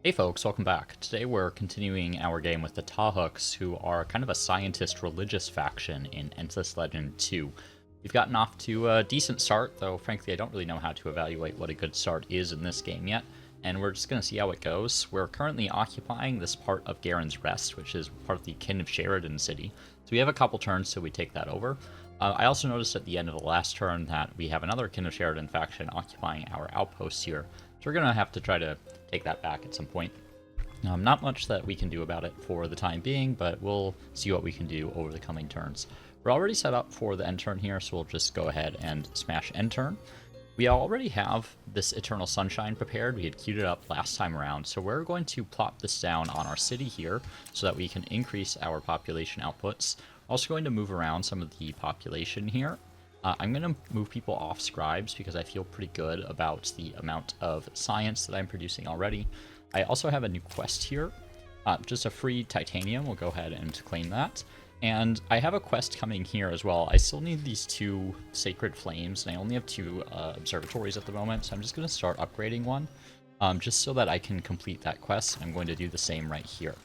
Hey folks, welcome back. Today we're continuing our game with the Tahuks, who are kind of a scientist religious faction in Endless Legend 2. We've gotten off to a decent start, though frankly I don't really know how to evaluate what a good start is in this game yet, and we're just going to see how it goes. We're currently occupying this part of Garen's Rest, which is part of the Kin of Sheridan city, so we have a couple turns till we take that over. I also noticed at the end of the last turn that we have another Kin of Sheridan faction occupying our outposts here, so we're going to have to try to take that back at some point. Not much that we can do about it for the time being, but we'll see what we can do over the coming turns. We're already set up for the end turn here, so we'll just go ahead and smash end turn. We already have this Eternal Sunshine prepared. We had queued it up last time around, so we're going to plop this down on our city here so that we can increase our population outputs. Also going to move around some of the population here. I'm going to move people off scribes because I feel pretty good about the amount of science that I'm producing already. I also have a new quest here, just a free titanium. We'll go ahead and claim that. And I have a quest coming here as well. I still need these two sacred flames, and I only have two observatories at the moment, so I'm just going to start upgrading one, just so that I can complete that quest. I'm going to do the same right here.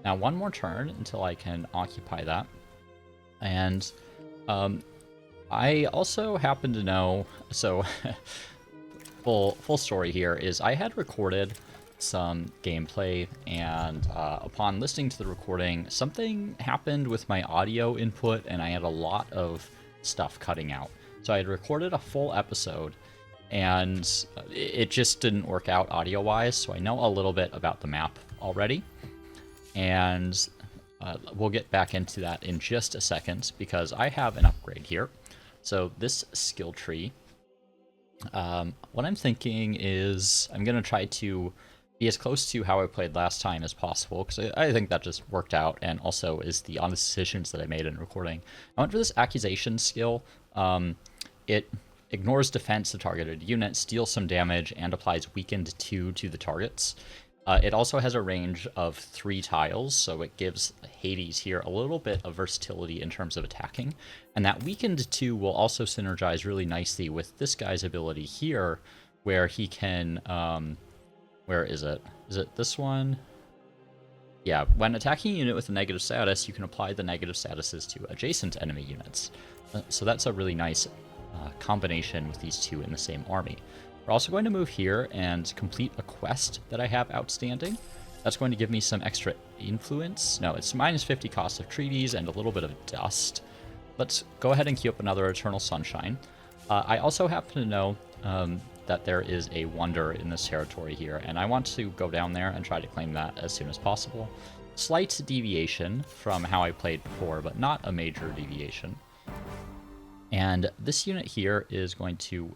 Now, one more turn until I can occupy that. And I also happen to know, so full story here is I had recorded some gameplay, and upon listening to the recording, something happened with my audio input, and I had a lot of stuff cutting out. So I had recorded a full episode, and it just didn't work out audio-wise, so I know a little bit about the map already, and we'll get back into that in just a second, because I have an upgrade here. So this skill tree, what I'm thinking is I'm going to try to be as close to how I played last time as possible, because I think that just worked out, and also is the honest decisions that I made in recording. I went for this accusation skill. It ignores defense of targeted units, steals some damage, and applies weakened 2 to the targets. It also has a range of 3 tiles, so it gives Hades here a little bit of versatility in terms of attacking. And that weakened 2 will also synergize really nicely with this guy's ability here, where he can... where is it? Is it this one? Yeah, when attacking a unit with a negative status, you can apply the negative statuses to adjacent enemy units. So that's a really nice combination with these two in the same army. We're also going to move here and complete a quest that I have outstanding. That's going to give me some extra influence. No, it's minus 50 cost of treaties and a little bit of dust. Let's go ahead and queue up another Eternal Sunshine. I also happen to know that there is a wonder in this territory here, and I want to go down there and try to claim that as soon as possible. Slight deviation from how I played before, but not a major deviation. And this unit here is going to...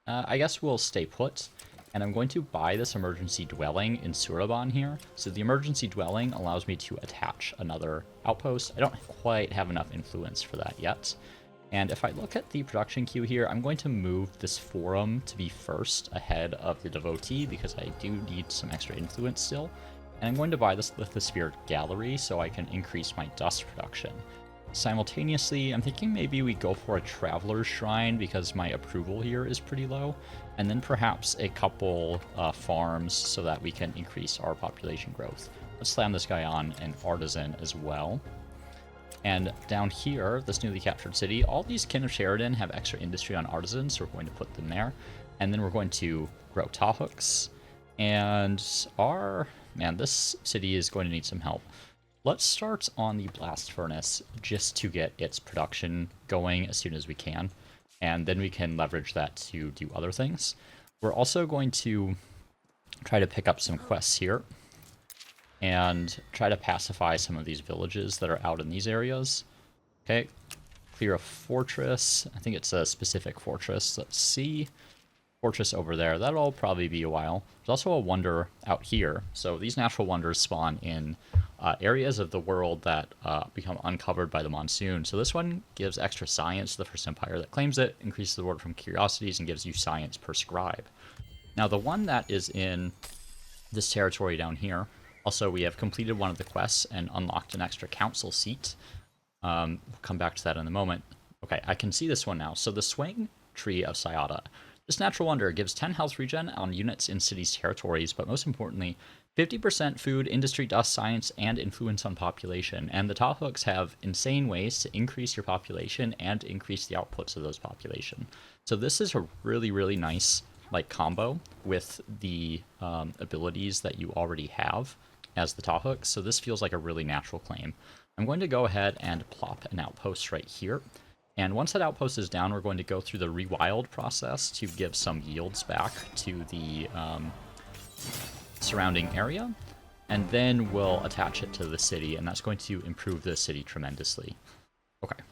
I guess we'll stay put, and I'm going to buy this emergency dwelling in Suraban here. So the emergency dwelling allows me to attach another outpost. I don't quite have enough influence for that yet. And if I look at the production queue here, I'm going to move this forum to be first ahead of the devotee, because I do need some extra influence still. And I'm going to buy this Lithosphere gallery so I can increase my dust production. Simultaneously, I'm thinking maybe we go for a Traveler's Shrine because my approval here is pretty low, and then perhaps a couple farms so that we can increase our population growth. Let's slam this guy on an Artisan as well. And down here, this newly captured city, all these Kin of Sheridan have extra industry on Artisans, so we're going to put them there. And then we're going to grow Tahuks. And man, this city is going to need some help. Let's start on the blast furnace just to get its production going as soon as we can, and then we can leverage that to do other things. We're also going to try to pick up some quests here and try to pacify some of these villages that are out in these areas. Okay, clear a fortress. I think it's a specific fortress. Let's see. Fortress over there. That'll probably be a while. There's also a wonder out here. So these natural wonders spawn in areas of the world that become uncovered by the monsoon. So this one gives extra science to the first empire that claims it, increases the reward from curiosities, and gives you science per scribe. Now the one that is in this territory down here, also we have completed one of the quests and unlocked an extra council seat. We'll come back to that in a moment. Okay, I can see this one now. So the swing tree of Sayada. This natural wonder gives 10 health regen on units in cities' territories, but most importantly, 50% food, industry, dust, science, and influence on population. And the Tahuks have insane ways to increase your population and increase the outputs of those population. So this is a really, really nice like combo with the abilities that you already have as the Tahuks. So this feels like a really natural claim. I'm going to go ahead and plop an outpost right here. And once that outpost is down, we're going to go through the rewild process to give some yields back to the surrounding area, and then we'll attach it to the city, and that's going to improve the city tremendously. Okay.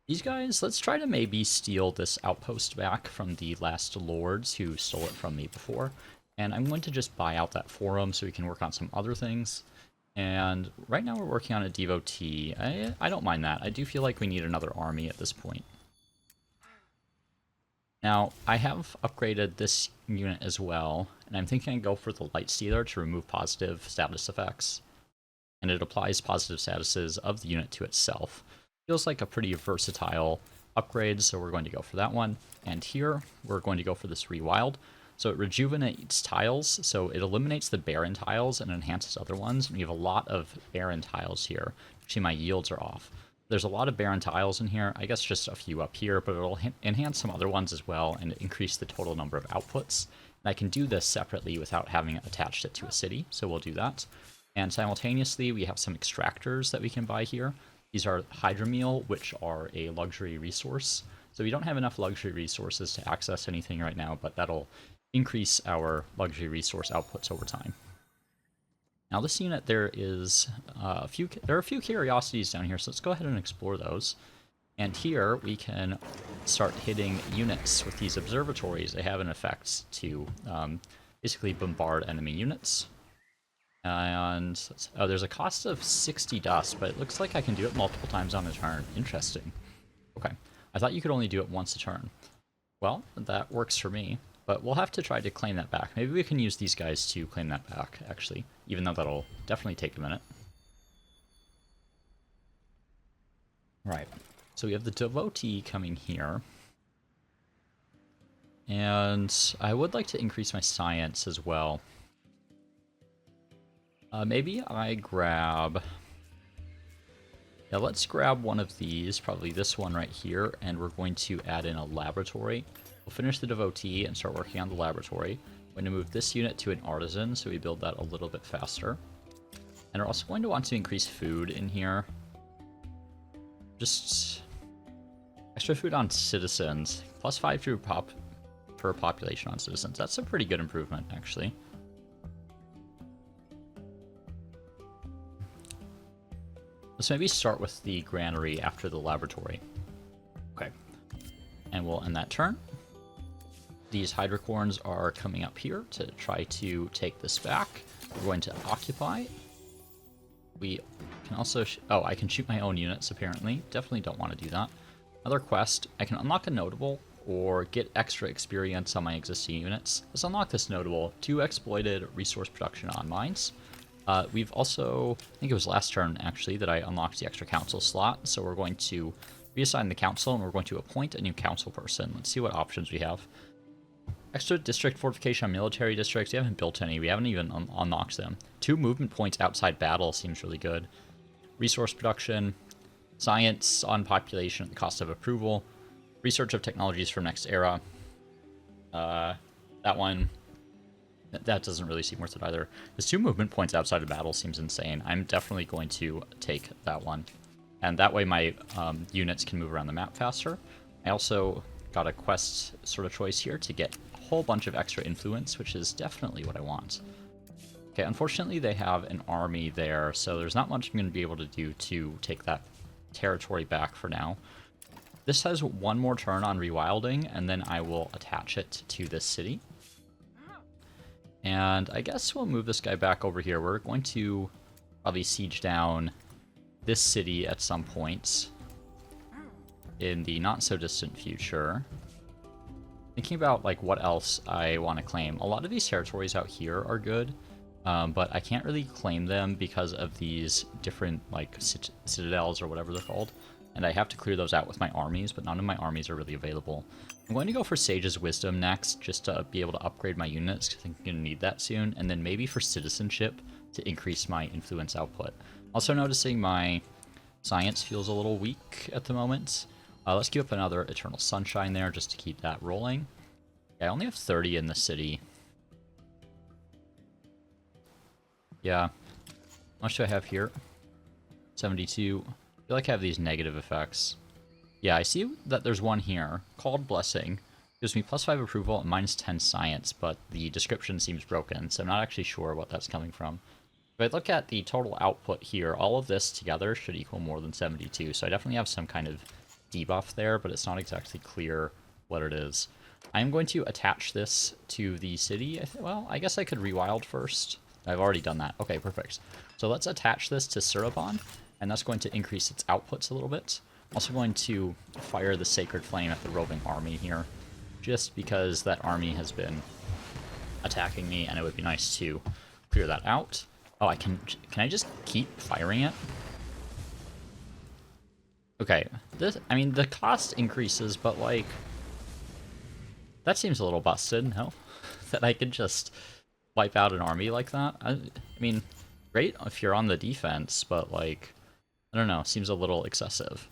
These guys, let's try to maybe steal this outpost back from the last lords who stole it from me before, and I'm going to just buy out that forum so we can work on some other things. And right now we're working on a devotee. I don't mind that. I do feel like we need another army at this point. Now, I have upgraded this unit as well, and I'm thinking I'd go for the Light Stealer to remove positive status effects. And it applies positive statuses of the unit to itself. Feels like a pretty versatile upgrade, so we're going to go for that one. And here, we're going to go for this Rewild. So it rejuvenates tiles, so it eliminates the barren tiles and enhances other ones. And we have a lot of barren tiles here. Actually, my yields are off. There's a lot of barren tiles in here. I guess just a few up here, but it'll enhance some other ones as well and increase the total number of outputs. And I can do this separately without having attached it to a city, so we'll do that. And simultaneously, we have some extractors that we can buy here. These are hydromeal, which are a luxury resource. So we don't have enough luxury resources to access anything right now, but that'll increase our luxury resource outputs over time. Now this unit, there are a few curiosities down here, so let's go ahead and explore those. And here we can start hitting units with these observatories. They have an effect to basically bombard enemy units. And there's a cost of 60 dust, but it looks like I can do it multiple times on a turn. Interesting. Okay, I thought you could only do it once a turn. Well, that works for me. But we'll have to try to claim that back. Maybe we can use these guys to claim that back, actually. Even though that'll definitely take a minute. Right. So we have the devotee coming here. And I would like to increase my science as well. Maybe I grab... Yeah, let's grab one of these, probably this one right here, and we're going to add in a laboratory. We'll finish the devotee and start working on the laboratory. I'm going to move this unit to an artisan, so we build that a little bit faster. And we're also going to want to increase food in here. Just extra food on citizens. Plus 5 food per population on citizens. That's a pretty good improvement, actually. Let's maybe start with the granary after the laboratory. Okay. And we'll end that turn. These hydrocorns are coming up here to try to take this back. We're going to occupy. We can also... oh, I can shoot my own units, apparently. Definitely don't want to do that. Another quest. I can unlock a notable or get extra experience on my existing units. Let's unlock this notable. 2 exploited resource production on mines. We've also... I think it was last turn, actually, that I unlocked the extra council slot. So we're going to reassign the council, and we're going to appoint a new council person. Let's see what options we have. Extra district fortification on military districts. We haven't built any. We haven't even unlocked them. 2 movement points outside battle seems really good. Resource production. Science on population at the cost of approval. Research of technologies for next era. That one... that doesn't really seem worth it either. There's 2 movement points outside of battle seems insane. I'm definitely going to take that one. And that way my units can move around the map faster. I also got a quest sort of choice here to get a whole bunch of extra influence, which is definitely what I want. Okay, unfortunately they have an army there, so there's not much I'm going to be able to do to take that territory back for now. This has one more turn on rewilding, and then I will attach it to this city. And I guess we'll move this guy back over here. We're going to probably siege down this city at some point in the not-so-distant future. Thinking about like what else I want to claim. A lot of these territories out here are good, but I can't really claim them because of these different like citadels or whatever they're called. And I have to clear those out with my armies, but none of my armies are really available. I'm going to go for Sage's Wisdom next, just to be able to upgrade my units, because I think I'm going to need that soon, and then maybe for Citizenship to increase my influence output. Also noticing my science feels a little weak at the moment. Let's queue up another Eternal Sunshine there, just to keep that rolling. Yeah, I only have 30 in the city. Yeah. How much do I have here? 72. I feel like I have these negative effects. Yeah, I see that there's one here called Blessing. Gives me +5 approval and -10 science, but the description seems broken, so I'm not actually sure what that's coming from. If I look at the total output here, all of this together should equal more than 72, so I definitely have some kind of debuff there, but it's not exactly clear what it is. I'm going to attach this to the city. Well, I guess I could rewild first. I've already done that. Okay, perfect. So let's attach this to Surabon, and that's going to increase its outputs a little bit. Also going to fire the Sacred Flame at the roving army here, just because that army has been attacking me, and it would be nice to clear that out. Oh, can I just keep firing it? Okay, I mean, the cost increases, but, like, that seems a little busted, no? That I could just wipe out an army like that? I mean, great if you're on the defense, but, like, I don't know, seems a little excessive.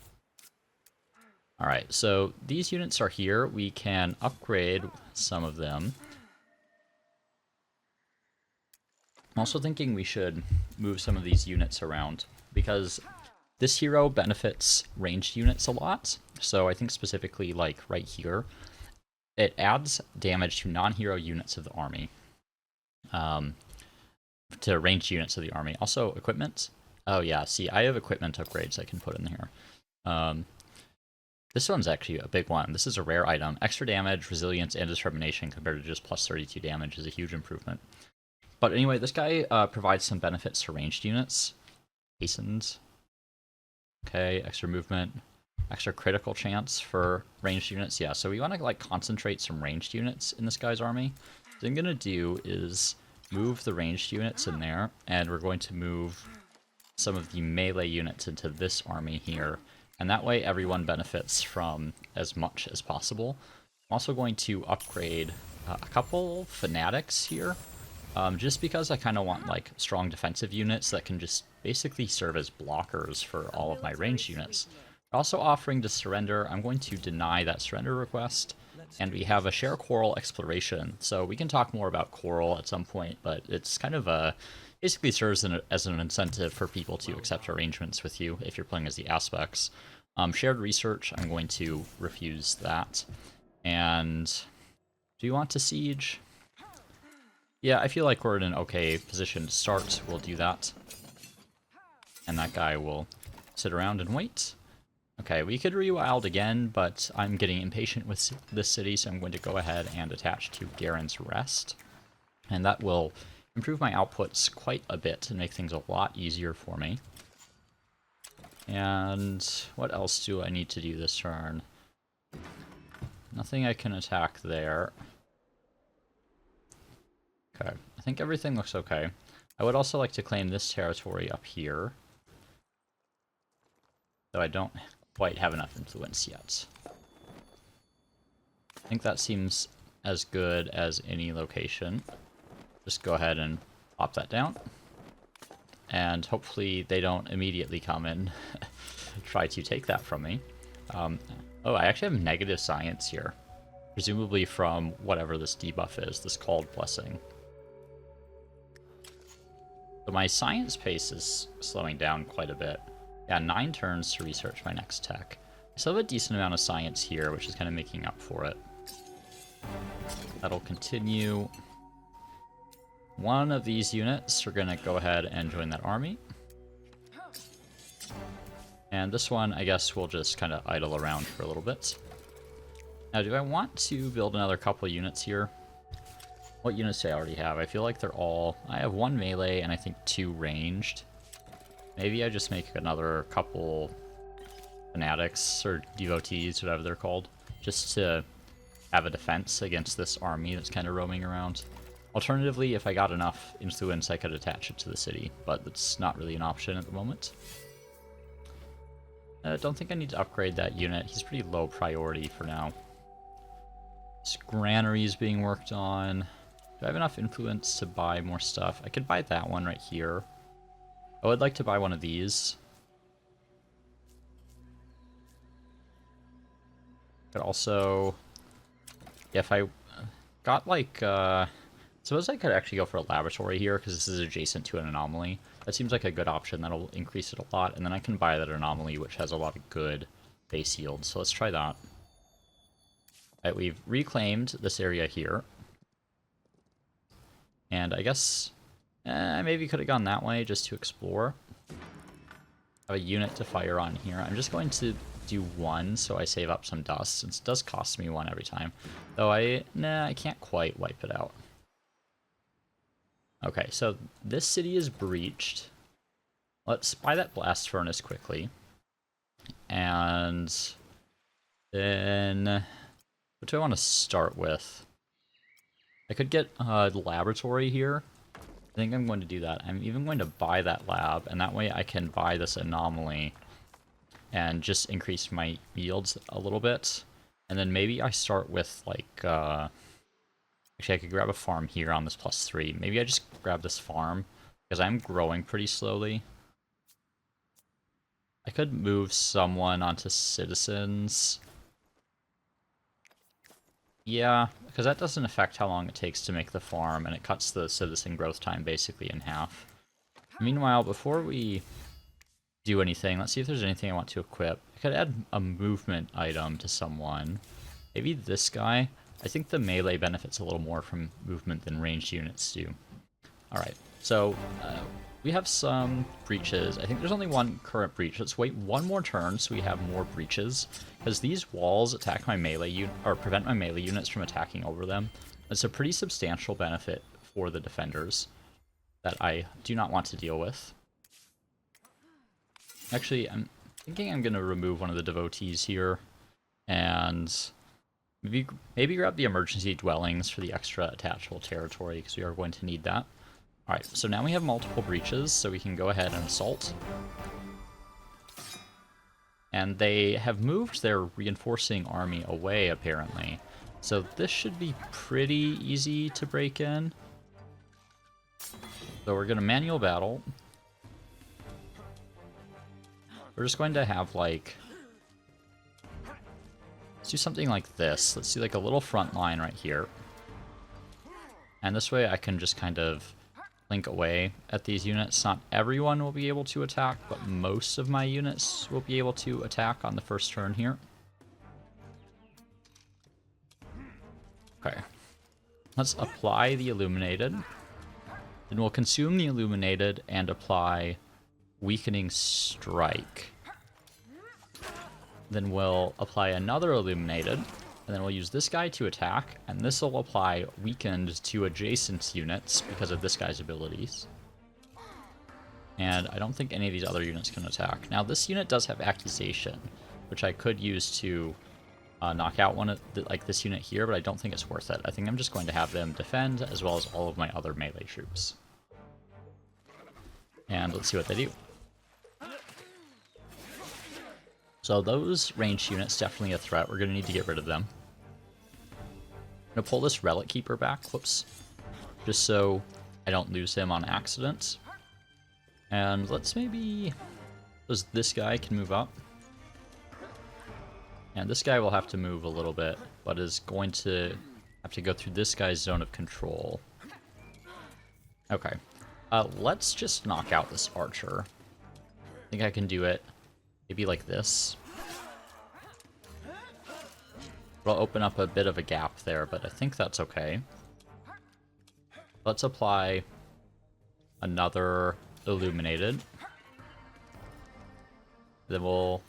Alright, so these units are here. We can upgrade some of them. I'm also thinking we should move some of these units around, because this hero benefits ranged units a lot. So I think specifically, like, right here, it adds damage to non-hero units of the army. To ranged units of the army. Also, equipment. Oh yeah, see, I have equipment upgrades I can put in here. This one's actually a big one. This is a rare item. Extra damage, resilience, and determination compared to just +32 damage is a huge improvement. But anyway, this guy provides some benefits to ranged units. Hastened. Okay, extra movement. Extra critical chance for ranged units. Yeah, so we want to, like, concentrate some ranged units in this guy's army. What I'm going to do is move the ranged units in there, and we're going to move some of the melee units into this army here. And that way everyone benefits from as much as possible. I'm also going to upgrade a couple fanatics here, just because I kind of want, like, strong defensive units that can just basically serve as blockers for all of my ranged units. Also offering to surrender, I'm going to deny that surrender request, and we have a share Quarrel exploration, so we can talk more about Quarrel at some point, but it's kind of a basically serves as an incentive for people to accept arrangements with you if you're playing as the aspects. Shared research, I'm going to refuse that. And do you want to siege? Yeah, I feel like we're in an okay position to start. We'll do that. And that guy will sit around and wait. Okay, we could rewild again, but I'm getting impatient with this city, so I'm going to go ahead and attach to Garen's Rest. And that will improve my outputs quite a bit and make things a lot easier for me. And what else do I need to do this turn? Nothing I can attack there. Okay, I think everything looks okay. I would also like to claim this territory up here, though I don't quite have enough influence yet. I think that seems as good as any location. Just go ahead and pop that down. And hopefully they don't immediately come and try to take that from me. Oh, I actually have negative science here. Presumably from whatever this debuff is, this called Blessing. So my science pace is slowing down quite a bit. Yeah, 9 turns to research my next tech. I still have a decent amount of science here, which is kind of making up for it. That'll continue. One of these units are going to go ahead and join that army. And this one, I guess, will just kind of idle around for a little bit. Now, do I want to build another couple units here? What units do I already have? I feel like they're all... I have 1 melee and I think 2 ranged. Maybe I just make another couple fanatics or devotees, whatever they're called, just to have a defense against this army that's kind of roaming around. Alternatively, if I got enough influence, I could attach it to the city, but that's not really an option at the moment. I don't think I need to upgrade that unit. He's pretty low priority for now. This granary is being worked on. Do I have enough influence to buy more stuff? I could buy that one right here. I would like to buy one of these. Could also, yeah, if I got like, suppose I could actually go for a laboratory here because this is adjacent to an anomaly. That seems like a good option. That'll increase it a lot, and then I can buy that anomaly, which has a lot of good base yield. So let's try that. Alright, we've reclaimed this area here. And I guess maybe could have gone that way just to explore. Have a unit to fire on here. I'm just going to do one so I save up some dust, since it does cost me one every time. Though I can't quite wipe it out. Okay, so this city is breached. Let's buy that blast furnace quickly. And then what do I want to start with? I could get a laboratory here. I think I'm going to do that. I'm even going to buy that lab, and that way I can buy this anomaly and just increase my yields a little bit. And then maybe I start with, like, actually I could grab a farm here on this +3. Maybe I just grab this farm, because I'm growing pretty slowly. I could move someone onto citizens. Yeah, because that doesn't affect how long it takes to make the farm, and it cuts the citizen growth time basically in half. Meanwhile, before we do anything, let's see if there's anything I want to equip. I could add a movement item to someone. Maybe this guy. I think the melee benefits a little more from movement than ranged units do. Alright, so we have some breaches. I think there's only one current breach. Let's wait one more turn so we have more breaches, because these walls attack my melee unit, or prevent my melee units from attacking over them. It's a pretty substantial benefit for the defenders that I do not want to deal with. Actually, I'm thinking I'm going to remove one of the devotees here, and maybe grab the emergency dwellings for the extra attachable territory, because we are going to need that. Alright, so now we have multiple breaches, so we can go ahead and assault. And they have moved their reinforcing army away, apparently. So this should be pretty easy to break in. So we're going to manual battle. We're just going to have, like... let's do something like this. Let's do, like, a little front line right here. And this way I can just kind of blink away at these units. Not everyone will be able to attack, but most of my units will be able to attack on the first turn here. Okay. Let's apply the Illuminated. Then we'll consume the Illuminated and apply Weakening Strike. Then we'll apply another Illuminated, and then we'll use this guy to attack, and this will apply Weakened to adjacent units because of this guy's abilities. And I don't think any of these other units can attack. Now, this unit does have Accusation, which I could use to knock out one of like this unit here, but I don't think it's worth it. I think I'm just going to have them defend, as well as all of my other melee troops. And let's see what they do. So those ranged units, definitely a threat. We're going to need to get rid of them. I'm going to pull this Relic Keeper back, whoops, just so I don't lose him on accident. And let's maybe... this guy can move up. And this guy will have to move a little bit, but is going to have to go through this guy's zone of control. Okay. Let's just knock out this archer. I think I can do it. Maybe like this. It'll open up a bit of a gap there, but I think that's okay. Let's apply another Illuminated. Then we'll...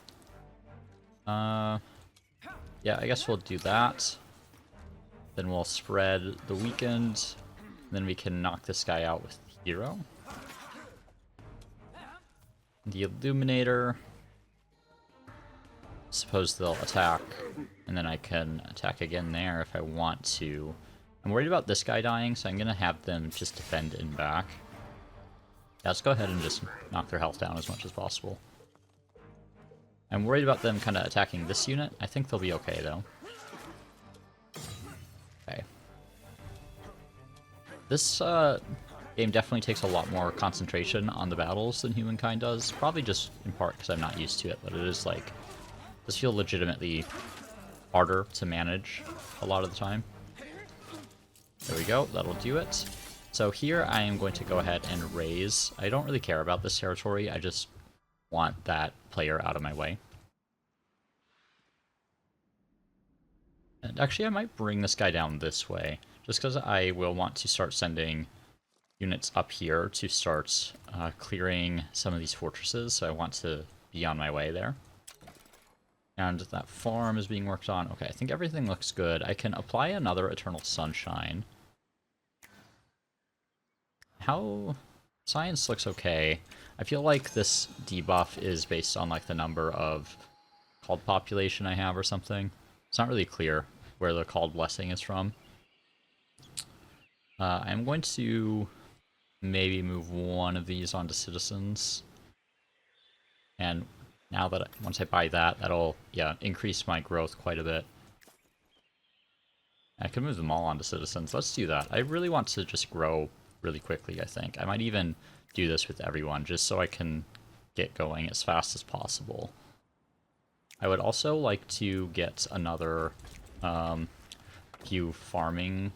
yeah, I guess we'll do that. Then we'll spread the Weakened. Then we can knock this guy out with Hero. The Illuminator. Suppose they'll attack, and then I can attack again there if I want to. I'm worried about this guy dying, so I'm going to have them just defend in back. Yeah, let's go ahead and just knock their health down as much as possible. I'm worried about them kind of attacking this unit. I think they'll be okay, though. This game definitely takes a lot more concentration on the battles than Humankind does. Probably just in part because I'm not used to it, but it is like, does feel legitimately harder to manage a lot of the time. There we go, that'll do it. So here I am going to go ahead and raise. I don't really care about this territory, I just want that player out of my way. And actually I might bring this guy down this way, just because I will want to start sending units up here to start clearing some of these fortresses, so I want to be on my way there. And that farm is being worked on. Okay, I think everything looks good. I can apply another Eternal Sunshine. How... Science looks okay. I feel like this debuff is based on like the number of called population I have or something. It's not really clear where the called blessing is from. I'm going to maybe move one of these onto citizens. And now that once I buy that, that'll, yeah, increase my growth quite a bit. I could move them all onto citizens. Let's do that. I really want to just grow really quickly, I think. I might even do this with everyone, just so I can get going as fast as possible. I would also like to get another few farming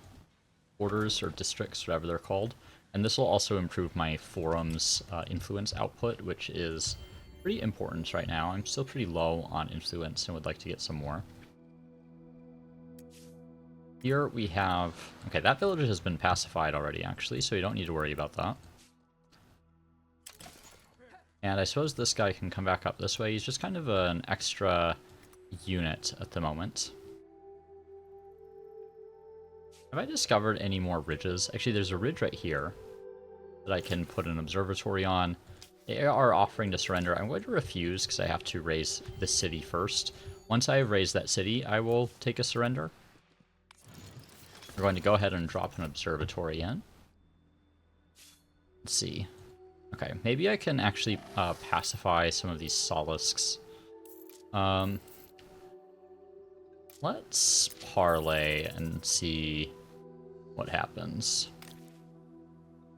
orders or districts, whatever they're called. And this will also improve my forum's influence output, which is pretty important right now. I'm still pretty low on influence and would like to get some more. Here we have... Okay, that village has been pacified already, actually, so you don't need to worry about that. And I suppose this guy can come back up this way. He's just kind of an extra unit at the moment. Have I discovered any more ridges? Actually, there's a ridge right here that I can put an observatory on. They are offering to surrender. I'm going to refuse because I have to raise the city first. Once I have raised that city, I will take a surrender. We're going to go ahead and drop an observatory in. Let's see. Okay, maybe I can actually pacify some of these Solisks. Let's parlay and see what happens.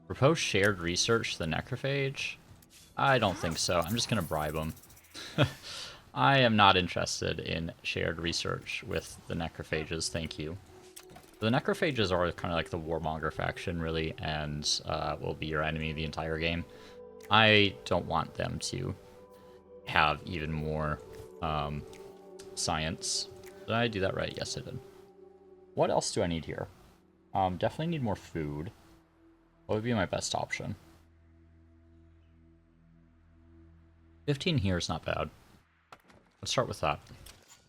Propose shared research to the necrophage? I don't think so. I'm just going to bribe them. I am not interested in shared research with the necrophages, thank you. The necrophages are kind of like the warmonger faction, really, and will be your enemy the entire game. I don't want them to have even more science. Did I do that right? Yes, I did. What else do I need here? Definitely need more food. What would be my best option? 15 here is not bad. Let's start with that.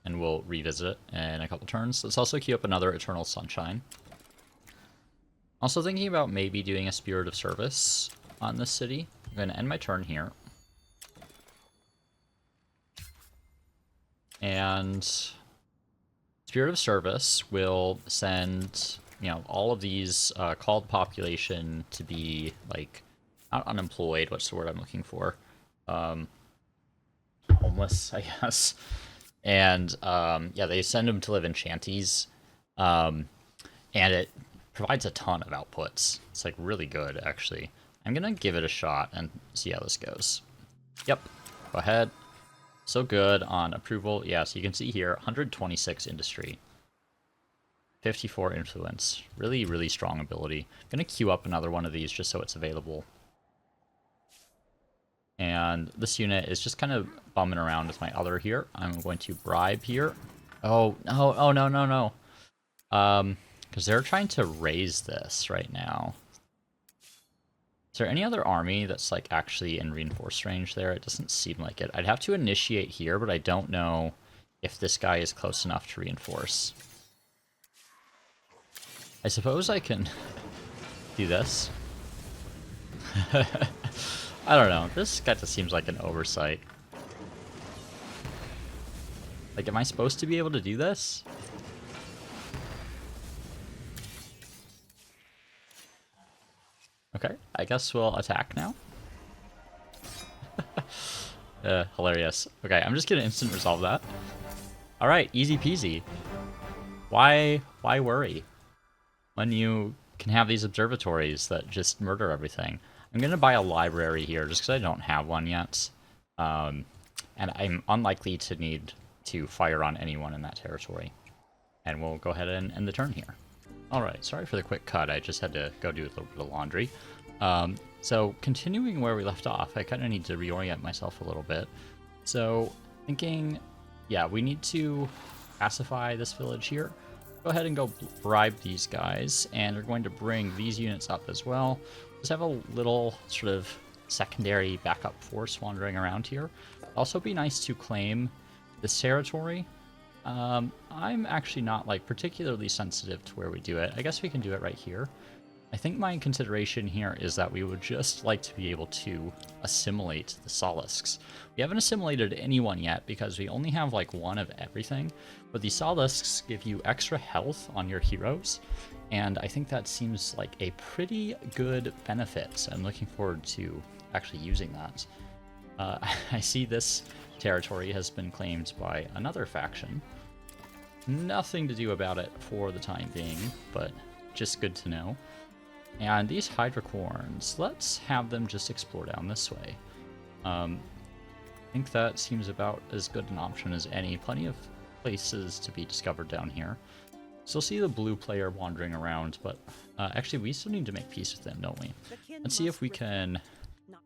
And we'll revisit it in a couple turns. Let's also queue up another Eternal Sunshine. Also thinking about maybe doing a Spirit of Service on this city. I'm going to end my turn here. And Spirit of Service will send, you know, all of these called population to be, like, not unemployed, what's the word I'm looking for? Homeless, I guess. And, yeah, they send them to live in shanties. And it provides a ton of outputs. It's, like, really good, actually. I'm gonna give it a shot and see how this goes. Yep, go ahead. So good on approval. Yeah, so you can see here, 126 industry. 54 influence. Really, really strong ability. I'm gonna queue up another one of these just so it's available. And this unit is just kind of bumming around with my other here. I'm going to bribe here. Oh, no, oh, no, no, no. Because they're trying to raise this right now. Is there any other army that's, like, actually in reinforced range there? It doesn't seem like it. I'd have to initiate here, but I don't know if this guy is close enough to reinforce. I suppose I can do this. I don't know. This kind of seems like an oversight. Like, am I supposed to be able to do this? Okay, I guess we'll attack now. Hilarious. Okay, I'm just gonna instant resolve that. Alright, easy peasy. Why worry when you can have these observatories that just murder everything. I'm going to buy a library here just because I don't have one yet. And I'm unlikely to need to fire on anyone in that territory. And we'll go ahead and end the turn here. Alright, sorry for the quick cut. I just had to go do a little bit of laundry. So continuing where we left off, I kind of need to reorient myself a little bit. So thinking, yeah, we need to pacify this village here. Go ahead and go bribe these guys, and we're going to bring these units up as well. Just have a little sort of secondary backup force wandering around here. Also be nice to claim this territory. I'm actually not like particularly sensitive to where we do it. I guess we can do it right here. I think my consideration here is that we would just like to be able to assimilate the Solisks. We haven't assimilated anyone yet because we only have like one of everything, but the Solisks give you extra health on your heroes, and I think that seems like a pretty good benefit, so I'm looking forward to actually using that. I see this territory has been claimed by another faction. Nothing to do about it for the time being, but just good to know. And these hydrocorns, let's have them just explore down this way. I think that seems about as good an option as any. Plenty of places to be discovered down here. Still see the blue player wandering around, but actually we still need to make peace with them, don't we? Let's see if we can...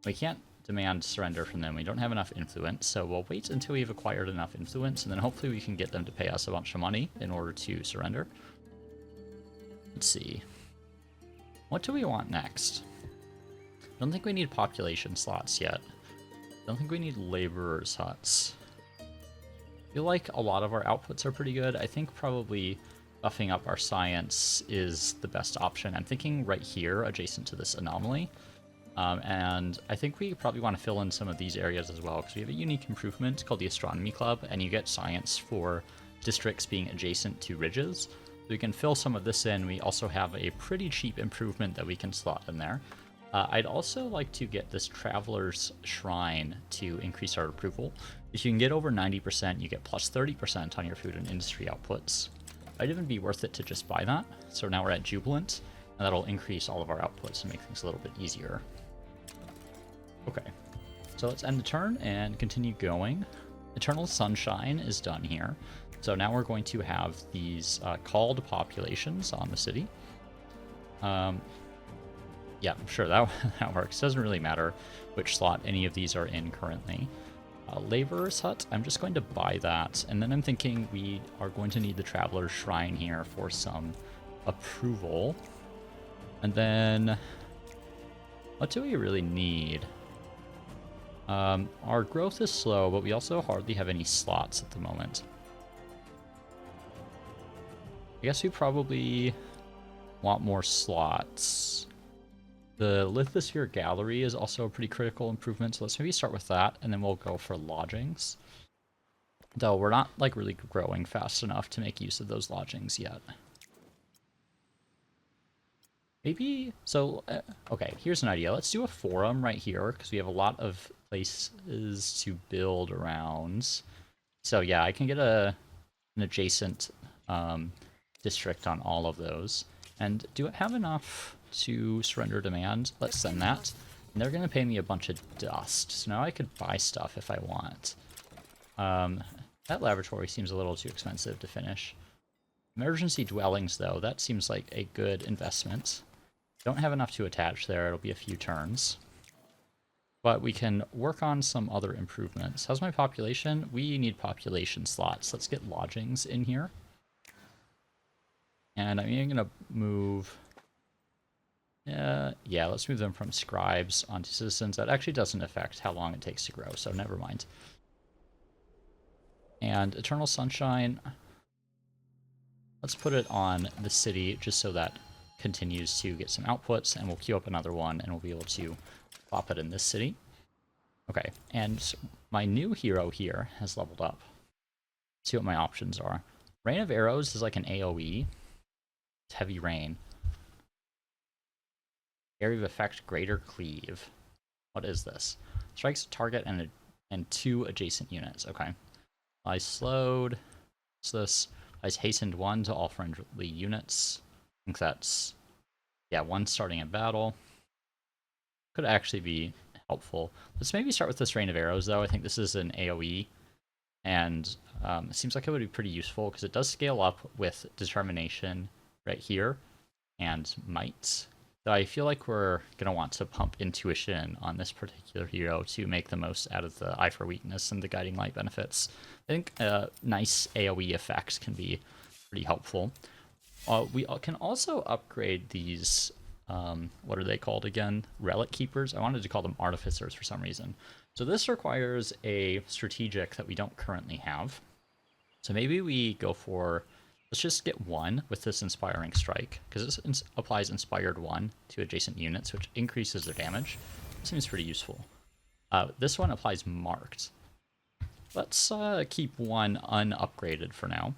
We can't demand surrender from them. We don't have enough influence, so we'll wait until we've acquired enough influence, and then hopefully we can get them to pay us a bunch of money in order to surrender. Let's see. What do we want next? I don't think we need population slots yet. I don't think we need laborers' huts. I feel like a lot of our outputs are pretty good. I think probably buffing up our science is the best option. I'm thinking right here, adjacent to this anomaly. And I think we probably want to fill in some of these areas as well, because we have a unique improvement called the Astronomy Club, and you get science for districts being adjacent to ridges. So we can fill some of this in. We also have a pretty cheap improvement that we can slot in there. I'd also like to get this Traveler's Shrine to increase our approval. If you can get over 90%, you get plus 30% on your food and industry outputs. Might even be worth it to just buy that. So now we're at Jubilant, and that'll increase all of our outputs and make things a little bit easier. Okay, so let's end the turn and continue going. Eternal Sunshine is done here. So now we're going to have these called populations on the city. Yeah, sure, that works. Doesn't really matter which slot any of these are in currently. Laborer's Hut, I'm just going to buy that. And then I'm thinking we are going to need the Traveler's Shrine here for some approval. And then, what do we really need? Our growth is slow, but we also hardly have any slots at the moment. I guess we probably want more slots. The Lithosphere Gallery is also a pretty critical improvement, so let's maybe start with that, and then we'll go for lodgings. Though we're not like really growing fast enough to make use of those lodgings yet. Maybe, so, okay, here's an idea. Let's do a forum right here, because we have a lot of places to build around. So yeah, I can get an adjacent district on all of those. And do I have enough to surrender demand? Let's send that. And they're going to pay me a bunch of dust. So now I could buy stuff if I want. That laboratory seems a little too expensive to finish. Emergency dwellings, though, that seems like a good investment. Don't have enough to attach there. It'll be a few turns. But we can work on some other improvements. How's my population? We need population slots. Let's get lodgings in here. And I'm even going to move... yeah, let's move them from scribes onto citizens. That actually doesn't affect how long it takes to grow, so never mind. And Eternal Sunshine... Let's put it on the city just so that continues to get some outputs, and we'll queue up another one, and we'll be able to plop it in this city. Okay, and my new hero here has leveled up. Let's see what my options are. Rain of Arrows is like an AoE. It's heavy rain. Area of Effect, Greater Cleave. What is this? Strikes a target and 2 adjacent units. Okay. I slowed. What's this? I hastened 1 to all friendly units. I think that's Yeah, one starting a battle. Could actually be helpful. Let's maybe start with this rain of arrows, though. I think this is an AoE, and it seems like it would be pretty useful because it does scale up with determination right here and might. So I feel like we're going to want to pump intuition on this particular hero to make the most out of the eye for weakness and the guiding light benefits. I think nice AoE effects can be pretty helpful. We can also upgrade these, what are they called again? Relic Keepers? I wanted to call them Artificers for some reason. So this requires a strategic that we don't currently have. So maybe we go for, let's just get one with this Inspiring Strike, because this applies Inspired 1 to adjacent units, which increases their damage. Seems pretty useful. This one applies Marked. Let's keep one unupgraded for now.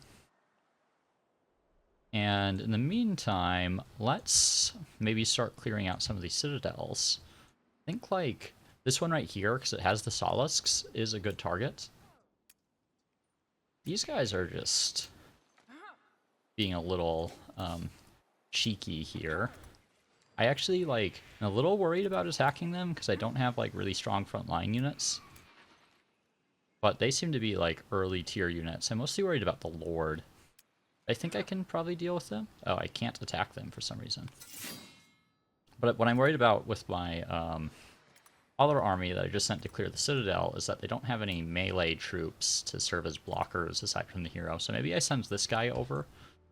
And in the meantime, let's maybe start clearing out some of these citadels. I think, like, this one right here, because it has the Solisks, is a good target. These guys are just being a little cheeky here. I actually, like, am a little worried about attacking them, because I don't have, like, really strong frontline units. But they seem to be, like, early tier units. I'm mostly worried about the Lord. I think I can probably deal with them. Oh, I can't attack them for some reason. But what I'm worried about with my other army that I just sent to clear the Citadel is that they don't have any melee troops to serve as blockers aside from the hero. So maybe I send this guy over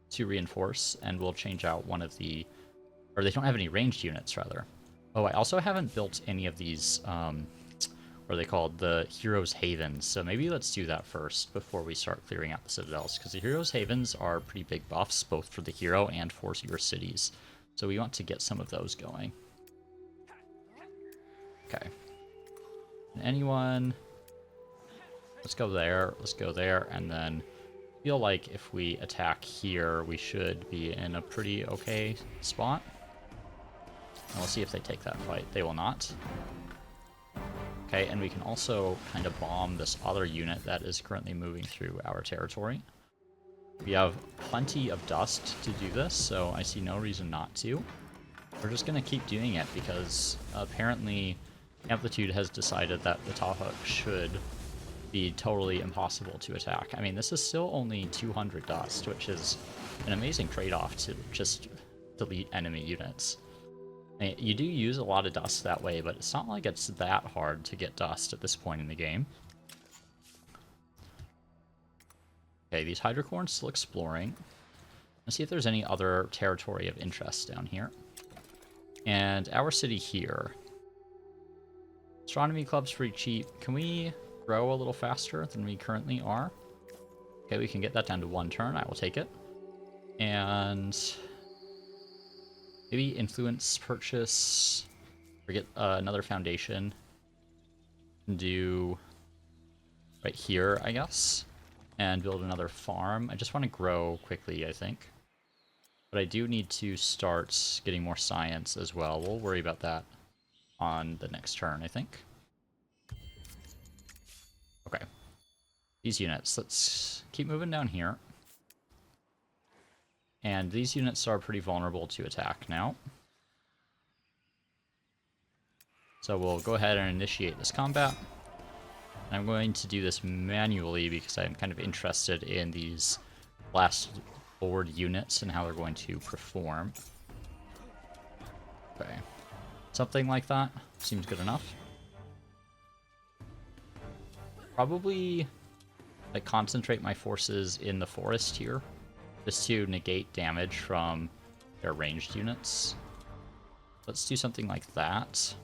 to reinforce, and we'll change out one of the... Or they don't have any ranged units, rather. Oh, I also haven't built any of these... what are they called? The Heroes' Havens. So maybe let's do that first before we start clearing out the citadels, because the Heroes' Havens are pretty big buffs, both for the hero and for your cities. So we want to get some of those going. Okay. And anyone? Let's go there, let's go there, and then I feel like if we attack here, we should be in a pretty okay spot. And we'll see if they take that fight. They will not. Okay, and we can also kind of bomb this other unit that is currently moving through our territory. We have plenty of dust to do this, so I see no reason not to. We're just going to keep doing it because apparently Amplitude has decided that the Tahuks should be totally impossible to attack. I mean, this is still only 200 dust, which is an amazing trade-off to just delete enemy units. You do use a lot of dust that way, but it's not like it's that hard to get dust at this point in the game. Okay, these Hydrocorns still exploring. Let's see if there's any other territory of interest down here. And our city here. Astronomy Club's pretty cheap. Can we grow a little faster than we currently are? Okay, we can get that down to 1 turn. I will take it. And... maybe influence purchase, or get another foundation, and do right here, I guess, and build another farm. I just want to grow quickly, I think. But I do need to start getting more science as well. We'll worry about that on the next turn, I think. Okay. These units, let's keep moving down here. And these units are pretty vulnerable to attack now. So we'll go ahead and initiate this combat. I'm going to do this manually because I'm kind of interested in these last Lord units and how they're going to perform. Okay. Something like that seems good enough. Probably like concentrate my forces in the forest here, just to negate damage from their ranged units. Let's do something like that.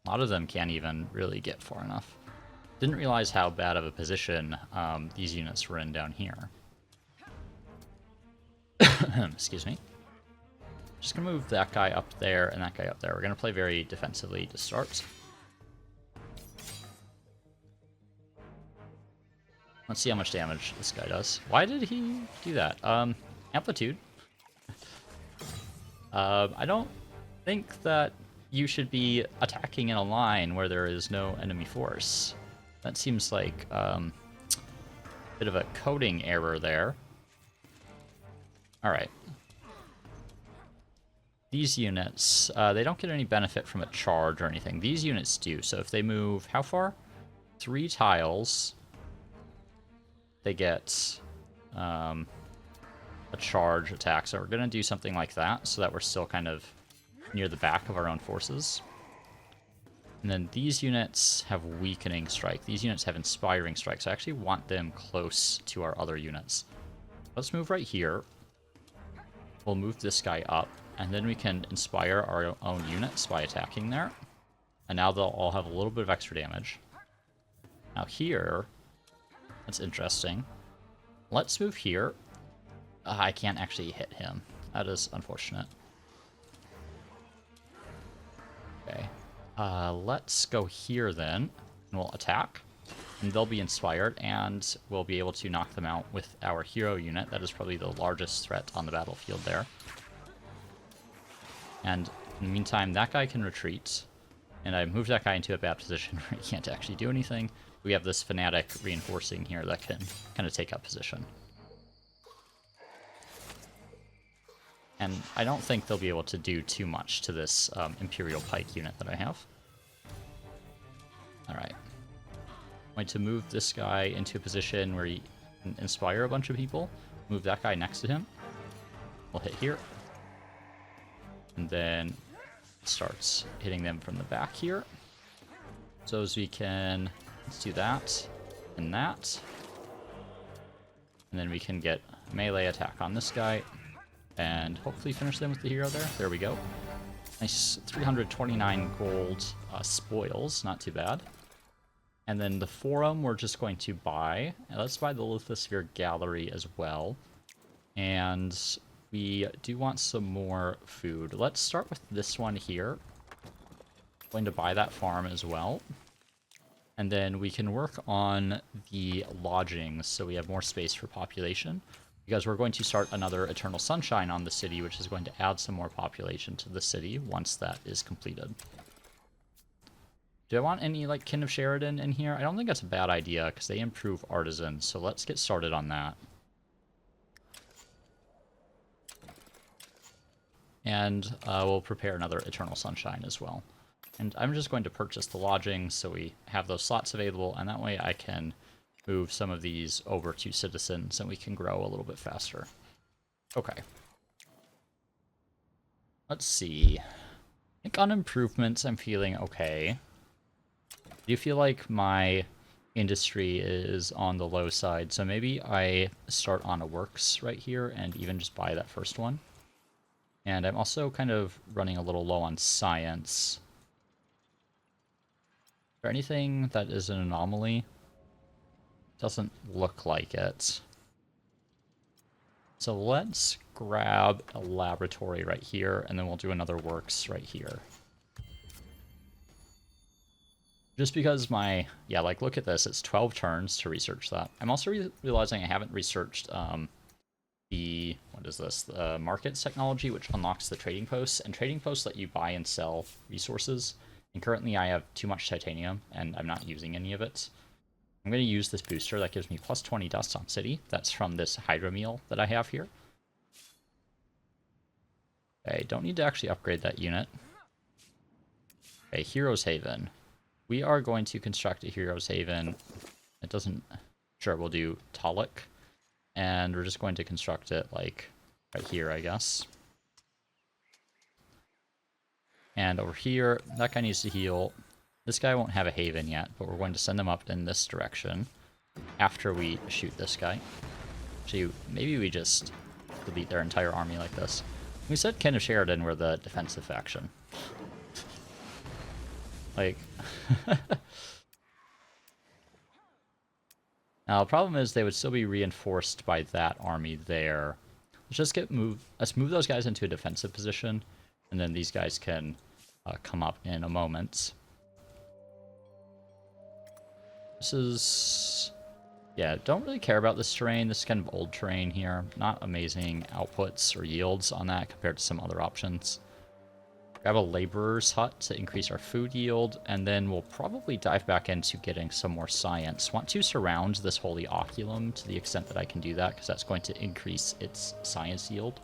A lot of them can't even really get far enough. Didn't realize how bad of a position these units were in down here. Excuse me. Just gonna move that guy up there and that guy up there. We're gonna play very defensively to start. Let's see how much damage this guy does. Why did he do that? Amplitude. I don't think that you should be attacking in a line where there is no enemy force. That seems like a bit of a coding error there. Alright, these units, they don't get any benefit from a charge or anything. These units do. So if they move, how far? 3 tiles, they get a charge attack. So we're going to do something like that so that we're still kind of near the back of our own forces. And then these units have weakening strike. These units have inspiring strike. So I actually want them close to our other units. Let's move right here. We'll move this guy up, and then we can inspire our own units by attacking there. And now they'll all have a little bit of extra damage. Now here, that's interesting. Let's move here. I can't actually hit him. That is unfortunate. Okay. Let's go here then, and we'll attack. And they'll be inspired, and we'll be able to knock them out with our hero unit. That is probably the largest threat on the battlefield there. And in the meantime, that guy can retreat. And I moved that guy into a bad position where he can't actually do anything. We have this fanatic reinforcing here that can kind of take up position. And I don't think they'll be able to do too much to this Imperial Pike unit that I have. Alright. I'm going to move this guy into a position where he can inspire a bunch of people. Move that guy next to him. We'll hit here. And then starts hitting them from the back here. So as we can, let's do that and that. And then we can get melee attack on this guy. And hopefully finish them with the hero there. There we go. Nice 329 gold spoils, not too bad. And then the forum we're just going to buy. And let's buy the lithosphere gallery as well. And we do want some more food. Let's start with this one here. Going to buy that farm as well. And then we can work on the lodgings so we have more space for population. Because we're going to start another Eternal Sunshine on the city, which is going to add some more population to the city once that is completed. Do I want any, like, Kin of Sheridan in here? I don't think that's a bad idea, because they improve artisans, so let's get started on that. And we'll prepare another Eternal Sunshine as well. And I'm just going to purchase the lodging, so we have those slots available, and that way I can move some of these over to citizens, and we can grow a little bit faster. Okay. Let's see. I think on improvements, I'm feeling okay. Do you feel like my industry is on the low side? So maybe I start on a works right here and even just buy that first one. And I'm also kind of running a little low on science. Is there anything that is an anomaly? Doesn't look like it. So let's grab a laboratory right here, and then we'll do another works right here. Just because my, yeah, like, look at this, it's 12 turns to research that. I'm also realizing I haven't researched the, what is this, the markets technology, which unlocks the trading posts, and trading posts let you buy and sell resources. And currently I have too much titanium, and I'm not using any of it. I'm going to use this booster that gives me plus 20 dust on city. That's from this Hydra meal that I have here. Okay, don't need to actually upgrade that unit. Okay, Heroes Haven. We are going to construct a Heroes Haven. It doesn't... Sure, we'll do Tahuks. And we're just going to construct it, like, right here, I guess. And over here, that guy needs to heal. This guy won't have a haven yet, but we're going to send them up in this direction after we shoot this guy. Actually, maybe we just delete their entire army like this. We said Kin of Sheridan were the defensive faction. Like... Now, the problem is they would still be reinforced by that army there. Let's just let's move those guys into a defensive position, and then these guys can come up in a moment. This is... Yeah, don't really care about this terrain. This is kind of old terrain here. Not amazing outputs or yields on that compared to some other options. Grab a laborer's hut to increase our food yield, and then we'll probably dive back into getting some more science. Want to surround this holy oculum to the extent that I can do that, because that's going to increase its science yield.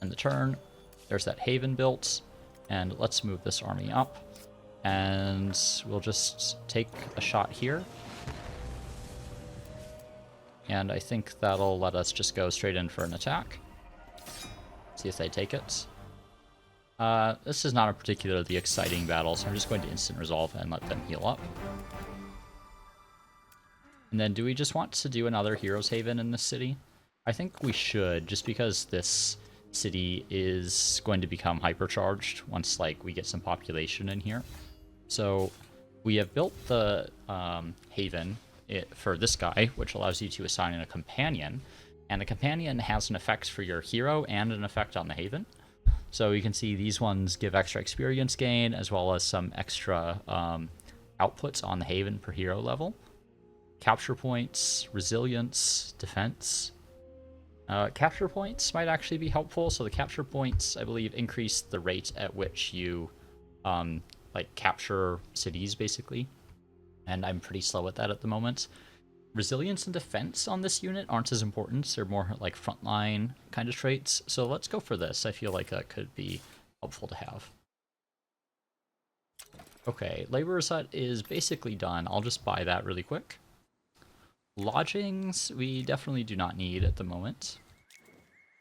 And the turn, there's that haven built, and let's move this army up. And we'll just take a shot here. And I think that'll let us just go straight in for an attack. See if they take it. This is not a particularly exciting battle, so I'm just going to instant resolve and let them heal up. And then do we just want to do another Hero's Haven in this city? I think we should, just because this city is going to become hypercharged once like we get some population in here. So we have built the haven for this guy, which allows you to assign in a companion, and the companion has an effect for your hero and an effect on the haven. So you can see these ones give extra experience gain as well as some extra outputs on the haven per hero level. Capture points, resilience, defense. Capture points might actually be helpful. So the capture points, I believe, increase the rate at which you like capture cities, basically. And I'm pretty slow at that at the moment. Resilience and defense on this unit aren't as important. They're more like frontline kind of traits. So let's go for this. I feel like that could be helpful to have. Okay, laborer's hut is basically done. I'll just buy that really quick. Lodgings, we definitely do not need at the moment.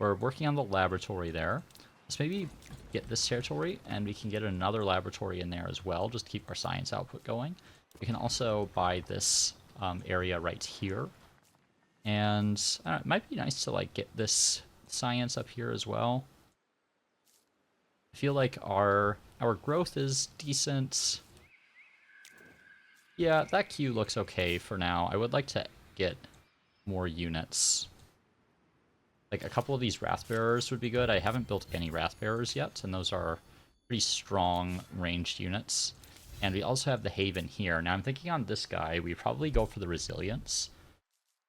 We're working on the laboratory there. Let's maybe get this territory, and we can get another laboratory in there as well, just to keep our science output going. We can also buy this area right here. And it might be nice to like get this science up here as well. I feel like our growth is decent. Yeah, that queue looks okay for now. I would like to get more units. Like a couple of these Wrathbearers would be good. I haven't built any Wrathbearers yet, and those are pretty strong ranged units. And we also have the Haven here. Now I'm thinking on this guy, we probably go for the Resilience,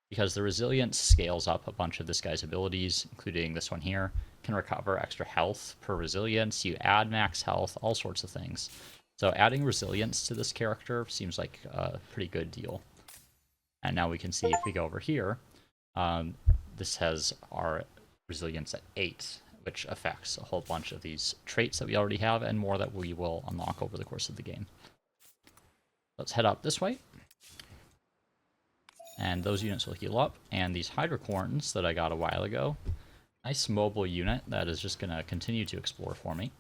because the Resilience scales up a bunch of this guy's abilities, including this one here. Can recover extra health per Resilience, you add max health, all sorts of things. So adding Resilience to this character seems like a pretty good deal. And now we can see if we go over here, this has our Resilience at 8, which affects a whole bunch of these traits that we already have, and more that we will unlock over the course of the game. Let's head up this way. And those units will heal up. And these Hydrocorns that I got a while ago, nice mobile unit that is just going to continue to explore for me.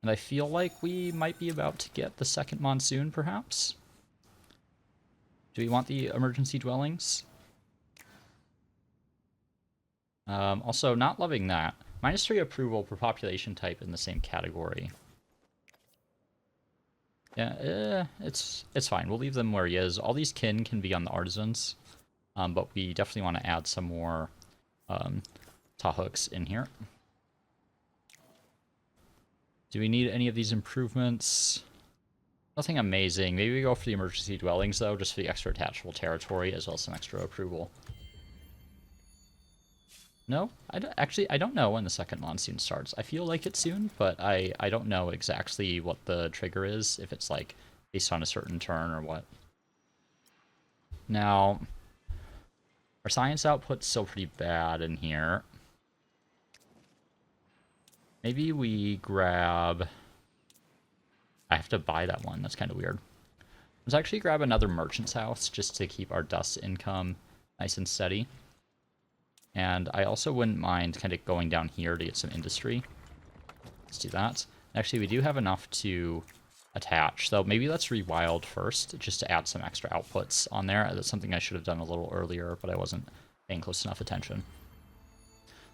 And I feel like we might be about to get the second monsoon, perhaps. Do we want the emergency dwellings? Also, not loving that. -3 approval per population type in the same category. Yeah, it's fine. We'll leave them where he is. All these kin can be on the artisans, but we definitely want to add some more Tahuks in here. Do we need any of these improvements? Nothing amazing. Maybe we go for the emergency dwellings, though, just for the extra attachable territory, as well as some extra approval. No? I don't know when the second monsoon starts. I feel like it's soon, but I don't know exactly what the trigger is, if it's, like, based on a certain turn or what. Now, our science output's still pretty bad in here. Maybe we grab... I have to buy that one. That's kind of weird. Let's actually grab another merchant's house just to keep our dust income nice and steady. And I also wouldn't mind kind of going down here to get some industry. Let's do that. Actually, we do have enough to attach. So maybe let's rewild first, just to add some extra outputs on there. That's something I should have done a little earlier, but I wasn't paying close enough attention.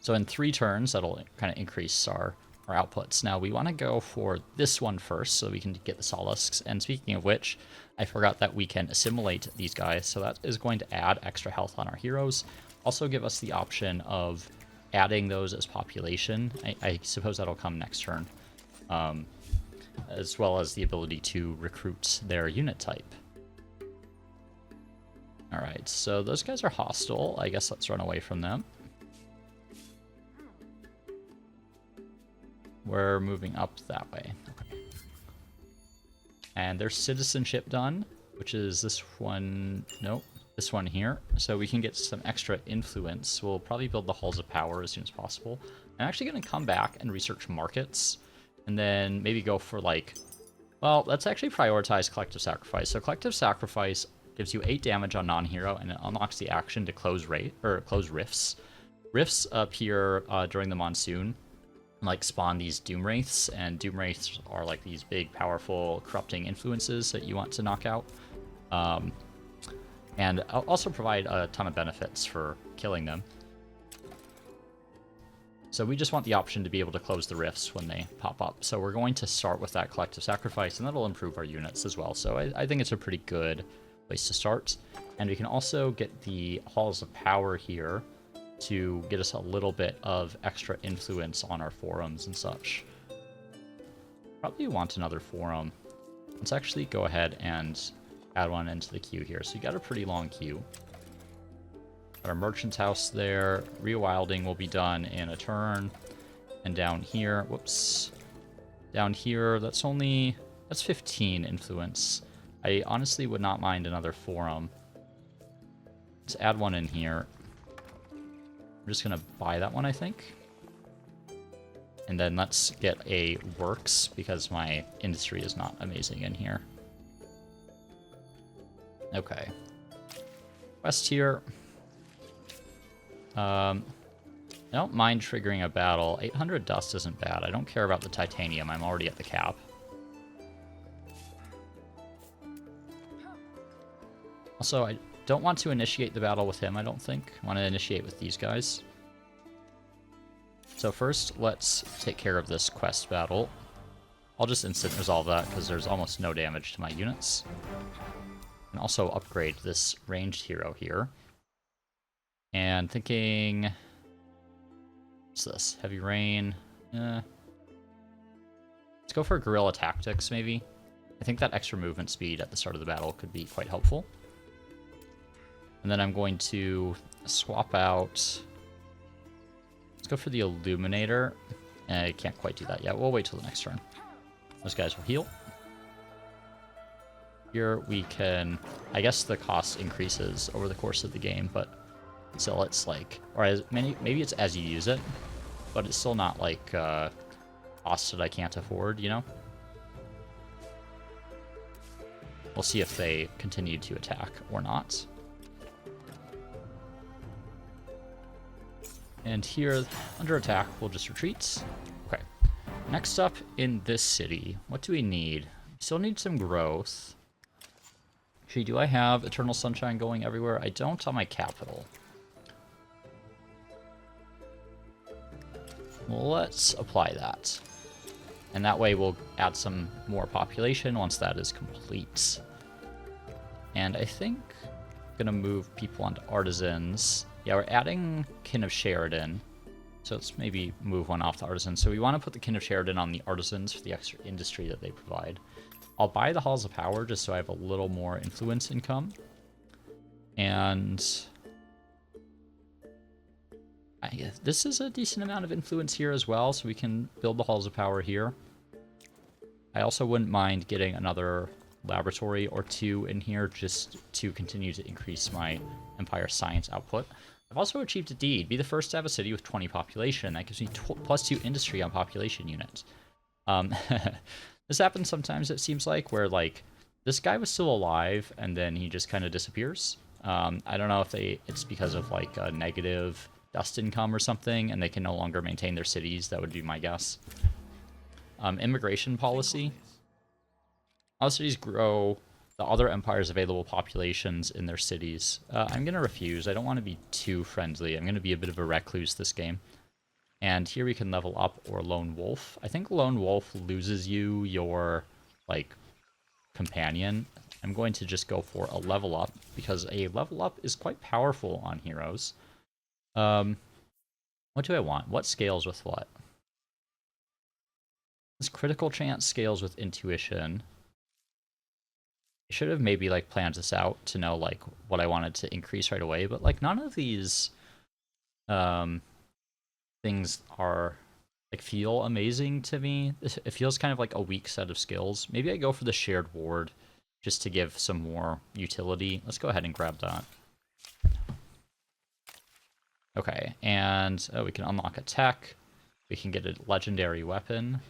So in 3 turns, that'll kind of increase our outputs. Now, we want to go for this one first, so we can get the Solusks. And speaking of which, I forgot that we can assimilate these guys, so that is going to add extra health on our heroes. Also give us the option of adding those as population. I suppose that'll come next turn. As well as the ability to recruit their unit type. Alright, so those guys are hostile. I guess let's run away from them. We're moving up that way. Okay. And there's citizenship done, which is this one. Nope, this one here. So we can get some extra influence. We'll probably build the halls of power as soon as possible. I'm actually going to come back and research markets, and then maybe go for like, well, let's actually prioritize Collective Sacrifice. So Collective Sacrifice gives you 8 damage on non-hero, and it unlocks the action to close rifts. Rifts appear during the monsoon, and like spawn these Doom Wraiths, and Doom Wraiths are like these big, powerful, corrupting influences that you want to knock out. And also provide a ton of benefits for killing them. So we just want the option to be able to close the rifts when they pop up. So we're going to start with that Collective Sacrifice, and that'll improve our units as well. So I think it's a pretty good place to start. And we can also get the Halls of Power here to get us a little bit of extra influence on our forums and such. Probably want another forum. Let's actually go ahead and add one into the queue here. So you got a pretty long queue. Got our merchant's house there. Rewilding will be done in a turn. And down here, whoops. Down here, that's 15 influence. I honestly would not mind another forum. Let's add one in here. I'm just gonna buy that one, I think. And then let's get a works, because my industry is not amazing in here. Okay. Quest here. I don't mind triggering a battle. 800 dust isn't bad. I don't care about the titanium. I'm already at the cap. Also, I don't want to initiate the battle with him, I don't think. I want to initiate with these guys. So first, let's take care of this quest battle. I'll just instant resolve that, because there's almost no damage to my units. And also upgrade this ranged hero here. And thinking... what's this? Heavy rain? Let's go for guerrilla tactics, maybe. I think that extra movement speed at the start of the battle could be quite helpful. And then I'm going to swap out... let's go for the Illuminator. I can't quite do that yet. We'll wait till the next turn. Those guys will heal. Here we can... I guess the cost increases over the course of the game, but still it's like... or as many, maybe it's as you use it, but it's still not like costs that I can't afford, you know? We'll see if they continue to attack or not. And here, under attack, we'll just retreat. Okay. Next up in this city, what do we need? We still need some growth. Actually, do I have Eternal Sunshine going everywhere? I don't on my capital. Well, let's apply that. And that way we'll add some more population once that is complete. And I think I'm gonna move people onto artisans. Yeah, we're adding Kin of Sheridan. So let's maybe move one off the artisans. So we want to put the Kin of Sheridan on the artisans for the extra industry that they provide. I'll buy the Halls of Power just so I have a little more influence income. And this is a decent amount of influence here as well, so we can build the Halls of Power here. I also wouldn't mind getting another laboratory or two in here just to continue to increase my Empire science output. I've also achieved a deed. Be the first to have a city with 20 population. That gives me +2 industry on population units. This happens sometimes, it seems like, where like this guy was still alive and then he just kind of disappears. I don't know if it's because of like a negative dust income or something and they can no longer maintain their cities. That would be my guess. Immigration policy. All cities grow the other empires' available populations in their cities. I'm going to refuse. I don't want to be too friendly. I'm going to be a bit of a recluse this game. And here we can level up or Lone Wolf. I think Lone Wolf loses you your, like, companion. I'm going to just go for a level up, because a level up is quite powerful on heroes. What do I want? What scales with what? This critical chance scales with intuition. I should have maybe like planned this out to know like what I wanted to increase right away, but like none of these things are like feel amazing to me. It feels kind of like a weak set of skills. Maybe I go for the shared ward just to give some more utility. Let's go ahead and grab that. Okay, and we can unlock a tech. We can get a legendary weapon.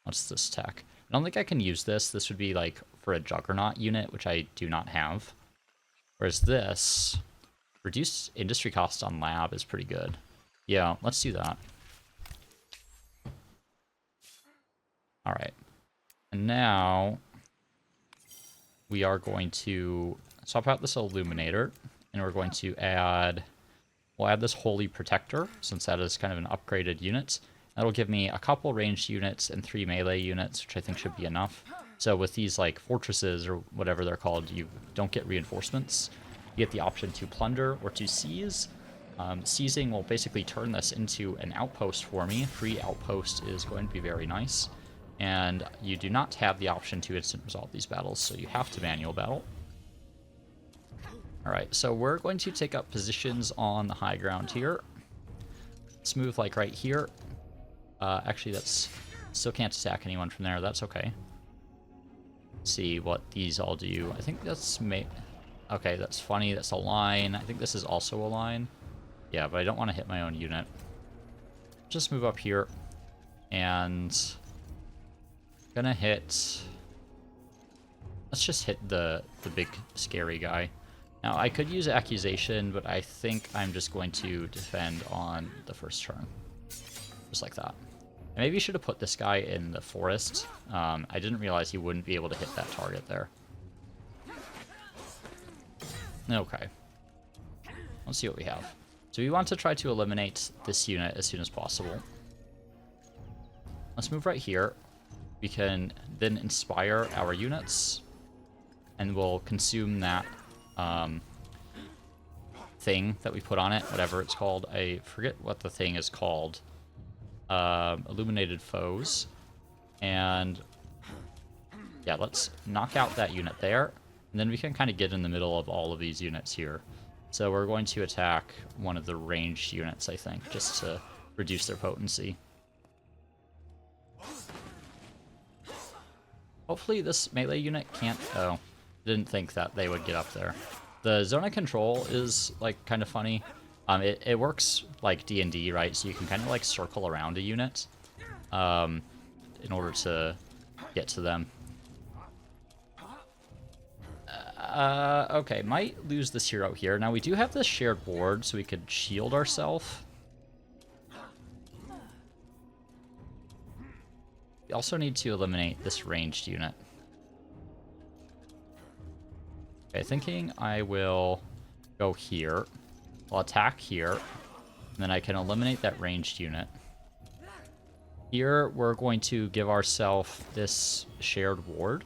What's this attack? I don't think I can use this. This would be like for a Juggernaut unit, which I do not have. Whereas this, reduced industry cost on lab is pretty good. Yeah, let's do that. Alright. And now we are going to swap out this Illuminator, and we're going to add... We'll add this Holy Protector, since that is kind of an upgraded unit. That'll give me a couple ranged units and 3 melee units, which I think should be enough. So with these like fortresses, or whatever they're called, you don't get reinforcements. You get the option to plunder or to seize. Seizing will basically turn this into an outpost for me. Free outpost is going to be very nice. And you do not have the option to instant resolve these battles, so you have to manual battle. Alright, so we're going to take up positions on the high ground here. Let's move like right here. Actually, that's... Still can't attack anyone from there, that's okay. Let's see what these all do. I think that's... Okay, that's funny, that's a line. I think this is also a line. Yeah, but I don't want to hit my own unit. Just move up here. And... Gonna hit... Let's just hit the big scary guy. Now, I could use Accusation, but I think I'm just going to defend on the first turn. Just like that. I maybe should have put this guy in the forest. I didn't realize he wouldn't be able to hit that target there. Okay. Let's see what we have. So we want to try to eliminate this unit as soon as possible. Let's move right here. We can then inspire our units. And we'll consume that thing that we put on it, whatever it's called. I forget what the thing is called. Illuminated foes. And yeah, let's knock out that unit there. And then we can kind of get in the middle of all of these units here. So we're going to attack one of the ranged units, I think, just to reduce their potency. Hopefully this melee unit can't... Oh, didn't think that they would get up there. The zone of control is, like, kind of funny. It works like D&D, right? So you can kind of, like, circle around a unit in order to get to them. Okay, might lose this hero here. Now, we do have this shared ward, so we could shield ourselves. We also need to eliminate this ranged unit. Okay, thinking I will go here. I'll attack here, and then I can eliminate that ranged unit. Here, we're going to give ourselves this shared ward,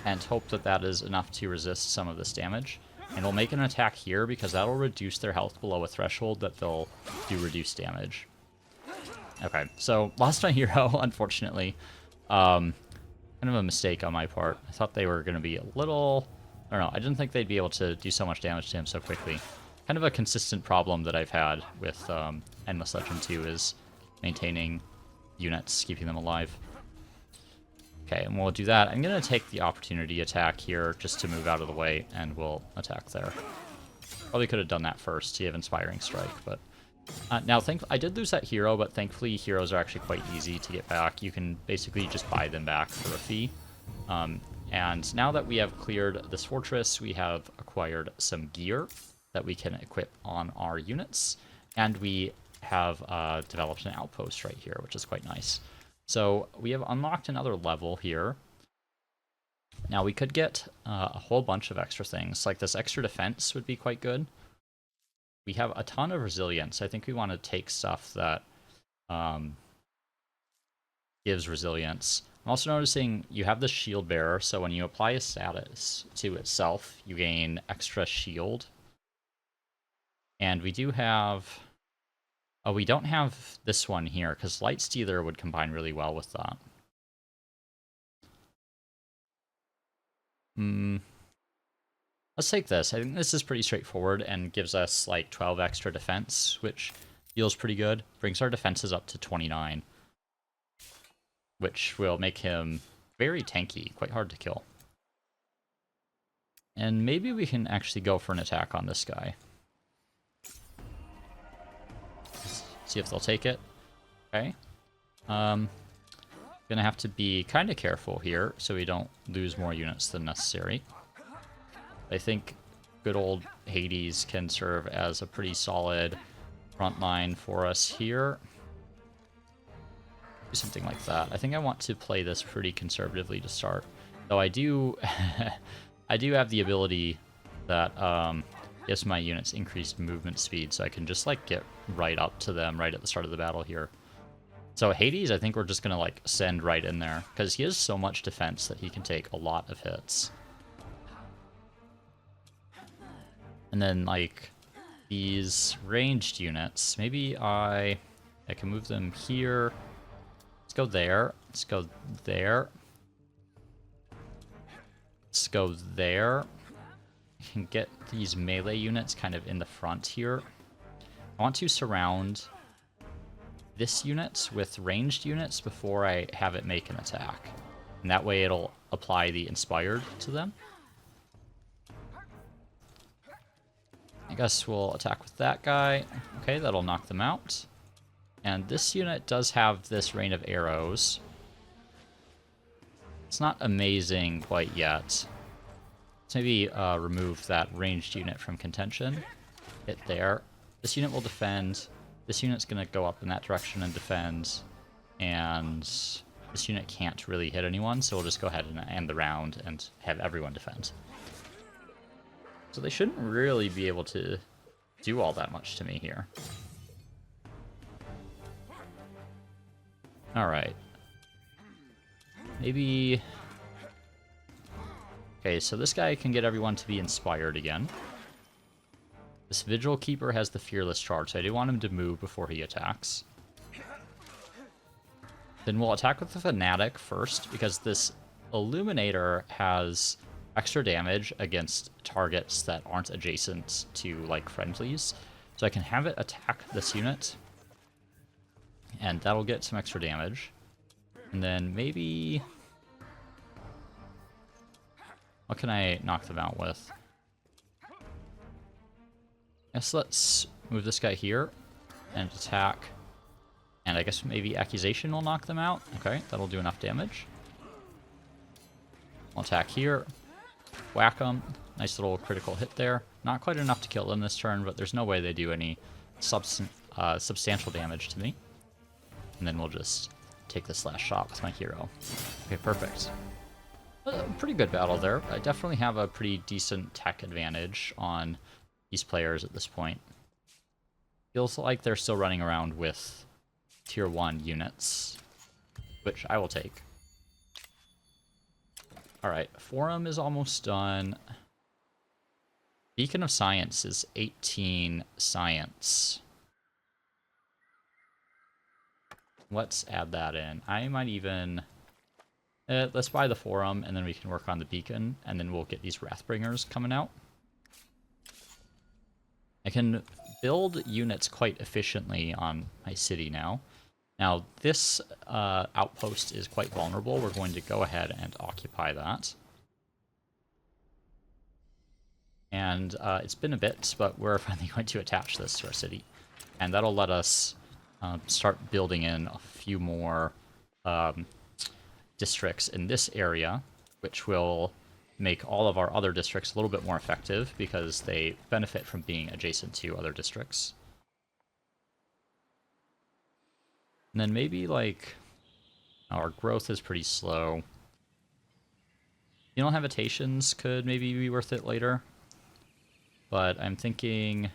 and hope that that is enough to resist some of this damage. And we'll make an attack here, because that'll reduce their health below a threshold that they'll do reduced damage. Okay, so lost my hero, unfortunately. Kind of a mistake on my part. I thought they were going to be a little... I don't know, I didn't think they'd be able to do so much damage to him so quickly. Kind of a consistent problem that I've had with Endless Legend 2 is maintaining units, keeping them alive. Okay, and we'll do that. I'm going to take the opportunity attack here just to move out of the way, and we'll attack there. Probably could have done that first to have Inspiring Strike, but... now, I did lose that hero, but thankfully heroes are actually quite easy to get back. You can basically just buy them back for a fee. And now that we have cleared this fortress, we have acquired some gear that we can equip on our units. And we have developed an outpost right here, which is quite nice. So we have unlocked another level here. Now we could get a whole bunch of extra things. Like this extra defense would be quite good. We have a ton of resilience. I think we want to take stuff that gives resilience. I'm also noticing you have the shield bearer, so when you apply a status to itself, you gain extra shield. And we do have... Oh, we don't have this one here, because Light Stealer would combine really well with that. Let's take this. I think this is pretty straightforward and gives us like 12 extra defense, which feels pretty good. Brings our defenses up to 29, which will make him very tanky, quite hard to kill. And maybe we can actually go for an attack on this guy. See if they'll take it. Okay. Gonna have to be kind of careful here so we don't lose more units than necessary. I think good old Hades can serve as a pretty solid front line for us here. Do something like that. I think I want to play this pretty conservatively to start. Though I do I do have the ability that gives my units increased movement speed, so I can just like get right up to them right at the start of the battle here. So Hades, I think we're just gonna like send right in there because he has so much defense that he can take a lot of hits. And then like these ranged units, maybe I can move them here. Let's go there. Let's go there. Let's go there. I can get these melee units kind of in the front here. I want to surround this unit with ranged units before I have it make an attack. And that way it'll apply the inspired to them. I guess we'll attack with that guy. Okay, that'll knock them out. And this unit does have this rain of arrows. It's not amazing quite yet. Let's maybe remove that ranged unit from contention. Hit there. This unit will defend. This unit's going to go up in that direction and defend. And this unit can't really hit anyone, so we'll just go ahead and end the round and have everyone defend. So they shouldn't really be able to do all that much to me here. Alright. Maybe... Okay, so this guy can get everyone to be inspired again. This Vigil Keeper has the Fearless Charge, so I do want him to move before he attacks. Then we'll attack with the Fanatic first, because this Illuminator has extra damage against targets that aren't adjacent to, like, friendlies. So I can have it attack this unit, and that'll get some extra damage. And then maybe... What can I knock them out with? Yes, let's move this guy here and attack. And I guess maybe Accusation will knock them out. Okay, that'll do enough damage. I'll attack here. Whack them. Nice little critical hit there. Not quite enough to kill them this turn, but there's no way they do any substantial damage to me. And then we'll just take this last shot with my hero. Okay, perfect. Pretty good battle there. I definitely have a pretty decent tech advantage on these players at this point. Feels like they're still running around with tier 1 units, which I will take. Alright, Forum is almost done. Beacon of Science is 18 science. Let's add that in. I might even... let's buy the Forum, and then we can work on the Beacon, and then we'll get these Wrathbringers coming out. I can build units quite efficiently on my city now. Now, this outpost is quite vulnerable. We're going to go ahead and occupy that. And it's been a bit, but we're finally going to attach this to our city. And that'll let us start building in a few more districts in this area, which will make all of our other districts a little bit more effective because they benefit from being adjacent to other districts. And then maybe, like, our growth is pretty slow. Habitations could maybe be worth it later. But I'm thinking,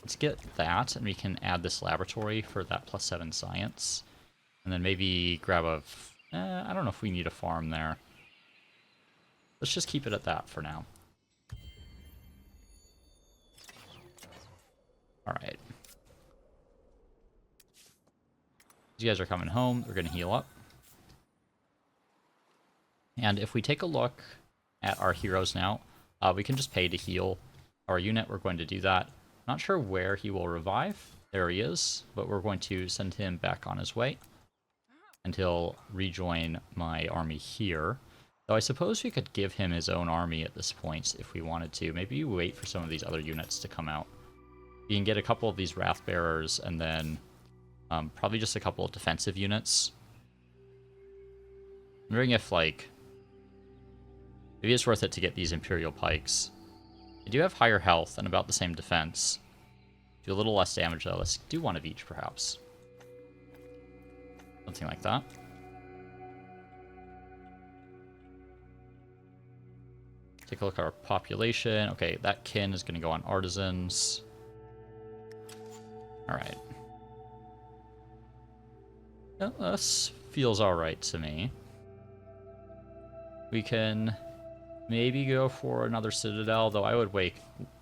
let's get that, and we can add this laboratory for that +7 science. And then maybe grab a... I don't know if we need a farm there. Let's just keep it at that for now. Alright. You guys are coming home. We're going to heal up. And if we take a look at our heroes now, we can just pay to heal our unit. We're going to do that. Not sure where he will revive. There he is. But we're going to send him back on his way. And he'll rejoin my army here. Though I suppose we could give him his own army at this point if we wanted to. Maybe wait for some of these other units to come out. You can get a couple of these Wrathbearers and then Probably just a couple of defensive units. I'm wondering if, like, maybe it's worth it to get these Imperial Pikes. They do have higher health and about the same defense. Do a little less damage, though. Let's do one of each, perhaps. Something like that. Take a look at our population. Okay, that kin is going to go on artisans. Alright. Yeah, this feels alright to me. We can maybe go for another citadel, though I would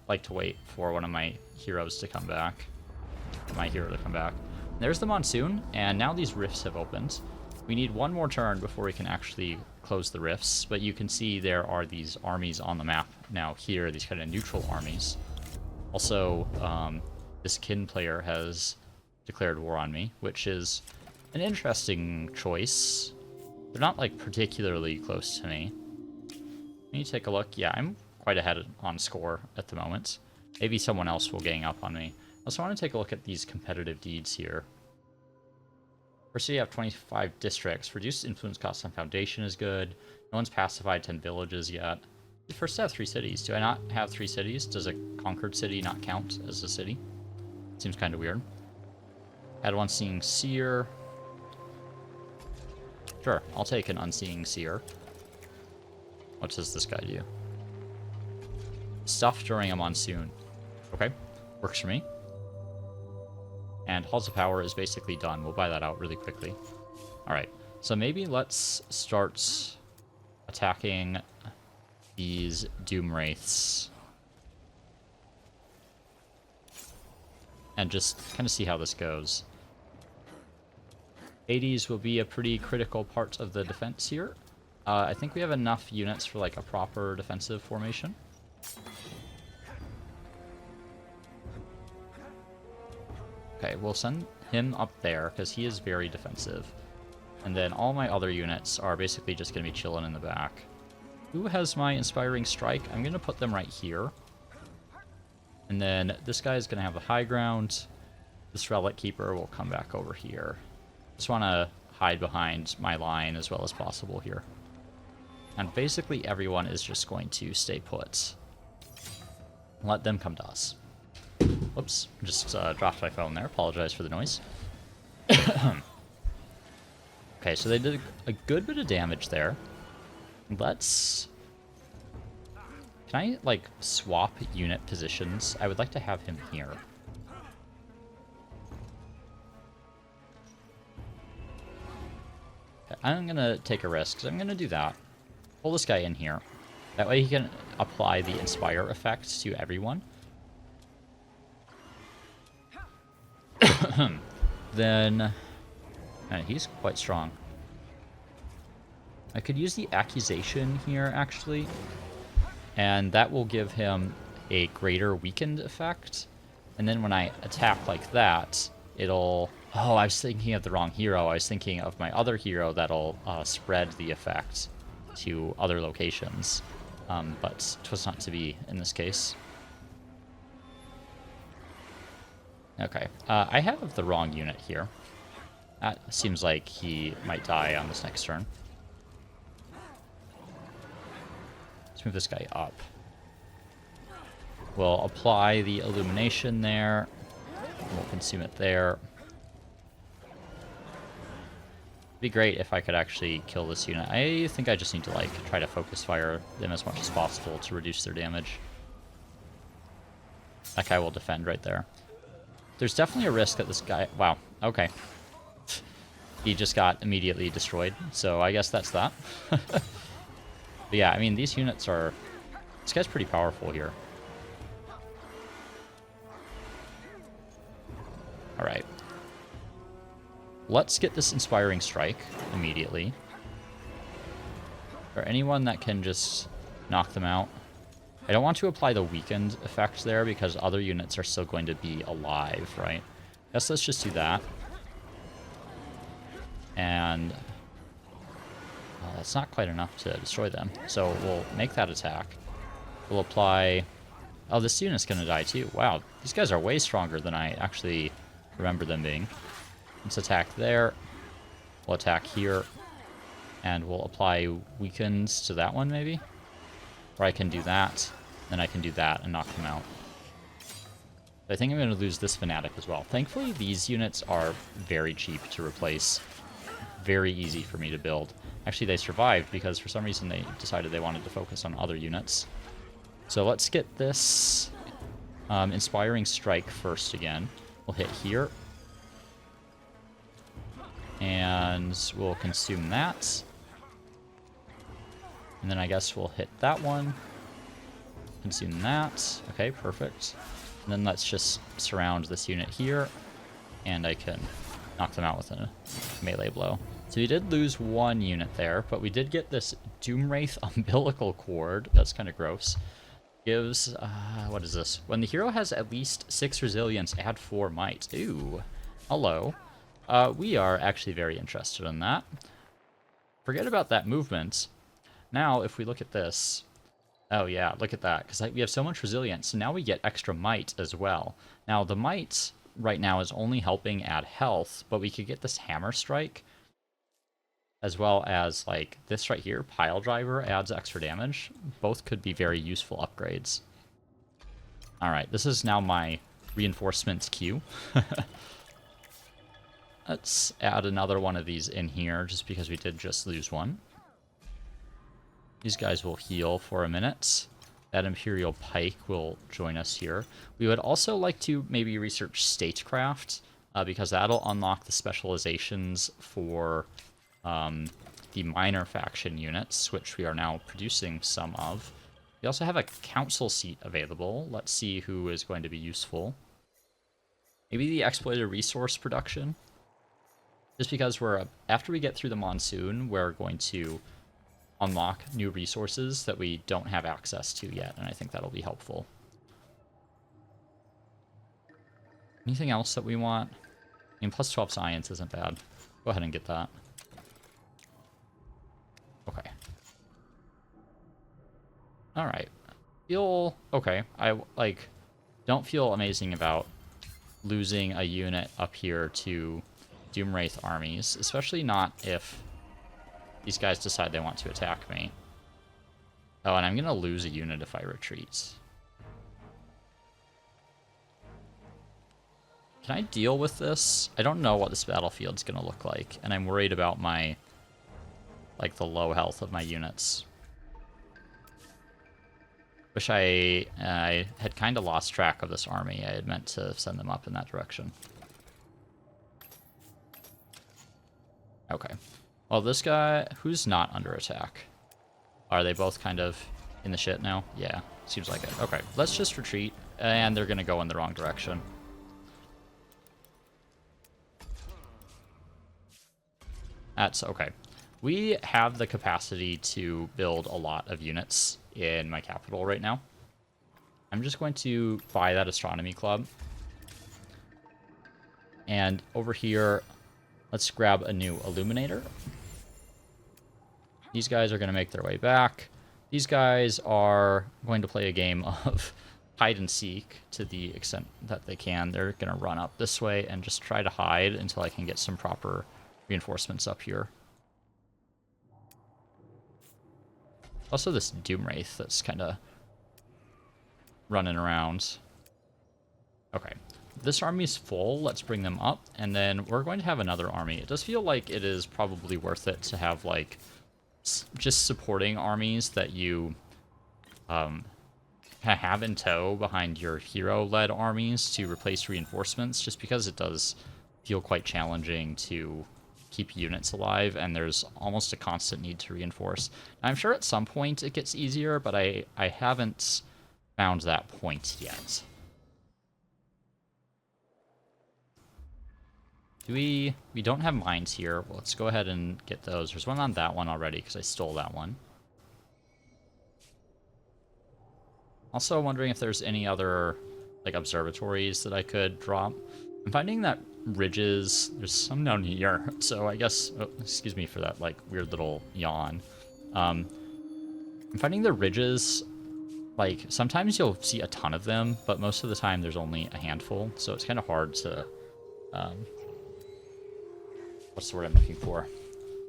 like to wait for one of my heroes to come back. My hero to come back. There's the monsoon, and now these rifts have opened. We need one more turn before we can actually close the rifts, but you can see there are these armies on the map now here, these kind of neutral armies. Also, this kin player has declared war on me, which is an interesting choice. They're not, like, particularly close to me. Let me take a look. Yeah, I'm quite ahead on score at the moment. Maybe someone else will gang up on me. I also want to take a look at these competitive deeds here. First city have 25 districts. Reduced influence cost on foundation is good. No one's pacified 10 villages yet. First I have 3 cities. Do I not have 3 cities? Does a conquered city not count as a city? Seems kind of weird. Had one seeing seer. Sure, I'll take an unseeing seer. What does this guy do? Stuff during a monsoon. Okay, works for me. And Halls of Power is basically done. We'll buy that out really quickly. Alright, so maybe let's start attacking these Doom Wraiths. And just kind of see how this goes. Hades will be a pretty critical part of the defense here. I think we have enough units for, like, a proper defensive formation. Okay, we'll send him up there, because he is very defensive. And then all my other units are basically just going to be chilling in the back. Who has my Inspiring Strike? I'm going to put them right here. And then this guy is going to have the high ground. This Relic Keeper will come back over here. Just want to hide behind my line as well as possible here. And basically everyone is just going to stay put. Let them come to us. Whoops, just dropped my phone there. Apologize for the noise. Okay, so they did a good bit of damage there. Let's... Can I, like, swap unit positions? I would like to have him here. I'm going to take a risk, so I'm going to do that. Pull this guy in here. That way he can apply the Inspire effect to everyone. Then... And he's quite strong. I could use the Accusation here, actually. And that will give him a greater weakened effect. And then when I attack like that, it'll... Oh, I was thinking of the wrong hero. I was thinking of my other hero that'll spread the effect to other locations. But it was not to be in this case. Okay, I have the wrong unit here. That seems like he might die on this next turn. Let's move this guy up. We'll apply the illumination there. We'll consume it there. It'd be great if I could actually kill this unit. I think I just need to, like, try to focus fire them as much as possible to reduce their damage. That guy will defend right there. There's definitely a risk that this guy... Wow, okay. He just got immediately destroyed, so I guess that's that. But yeah, I mean, these units are... This guy's pretty powerful here. Alright. Let's get this Inspiring Strike immediately. Or anyone that can just knock them out. I don't want to apply the weakened effect there because other units are still going to be alive, right? Guess let's just do that. And that's not quite enough to destroy them. So we'll make that attack. We'll apply... Oh, this unit's going to die too. Wow, these guys are way stronger than I actually remember them being. Let's attack there. We'll attack here. And we'll apply weakens to that one, maybe? Or I can do that. Then I can do that and knock them out. I think I'm going to lose this Fanatic as well. Thankfully, these units are very cheap to replace. Very easy for me to build. Actually, they survived because for some reason they decided they wanted to focus on other units. So let's get this Inspiring Strike first again. We'll hit here. And we'll consume that. And then I guess we'll hit that one. Consume that. Okay, perfect. And then let's just surround this unit here. And I can knock them out with a melee blow. So we did lose one unit there, but we did get this Doomwraith umbilical cord. That's kind of gross. Gives, what is this? When the hero has at least 6 resilience, add 4 might. Ooh, hello. We are actually very interested in that. Forget about that movement. Now, if we look at this... Oh yeah, look at that, because we have so much resilience. So now we get extra might as well. Now, the might right now is only helping add health, but we could get this Hammer Strike, as well as, like, this right here, Pile Driver, adds extra damage. Both could be very useful upgrades. Alright, this is now my reinforcements queue. Let's add another one of these in here, just because we did just lose one. These guys will heal for a minute. That Imperial Pike will join us here. We would also like to maybe research Statecraft, because that'll unlock the specializations for the minor faction units, which we are now producing some of. We also have a council seat available. Let's see who is going to be useful. Maybe the exploited resource production. Just because after we get through the monsoon, we're going to unlock new resources that we don't have access to yet, and I think that'll be helpful. Anything else that we want? I mean, plus 12 science isn't bad. Go ahead and get that. Okay. Alright. Feel okay. I, like, don't feel amazing about losing a unit up here to Doomwraith armies, especially not if these guys decide they want to attack me. Oh, and I'm gonna lose a unit if I retreat. Can I deal with this? I don't know what this battlefield's gonna look like, and I'm worried about my, like, the low health of my units. Wish I had kind of lost track of this army. I had meant to send them up in that direction. Okay. Well, this guy, who's not under attack? Are they both kind of in the shit now? Yeah, seems like it. Okay, let's just retreat, and they're going to go in the wrong direction. That's okay. We have the capacity to build a lot of units in my capital right now. I'm just going to buy that astronomy club. And over here, let's grab a new illuminator. These guys are going to make their way back. These guys are going to play a game of hide and seek to the extent that they can. They're going to run up this way and just try to hide until I can get some proper reinforcements up here. Also this Doomwraith that's kind of running around. Okay. This army's full. Let's bring them up. And then we're going to have another army. It does feel like it is probably worth it to have, like, just supporting armies that you have in tow behind your hero-led armies to replace reinforcements, just because it does feel quite challenging to keep units alive, and there's almost a constant need to reinforce. I'm sure at some point it gets easier, but I haven't found that point yet. We don't have mines here. Well, let's go ahead and get those. There's one on that one already because I stole that one. Also wondering if there's any other, like, observatories that I could drop. I'm finding that ridges, there's some down here, so I guess, oh, excuse me for that, like, weird little yawn. I'm finding the ridges, like, sometimes you'll see a ton of them, but most of the time there's only a handful, so it's kind of hard to what's the word I'm looking for?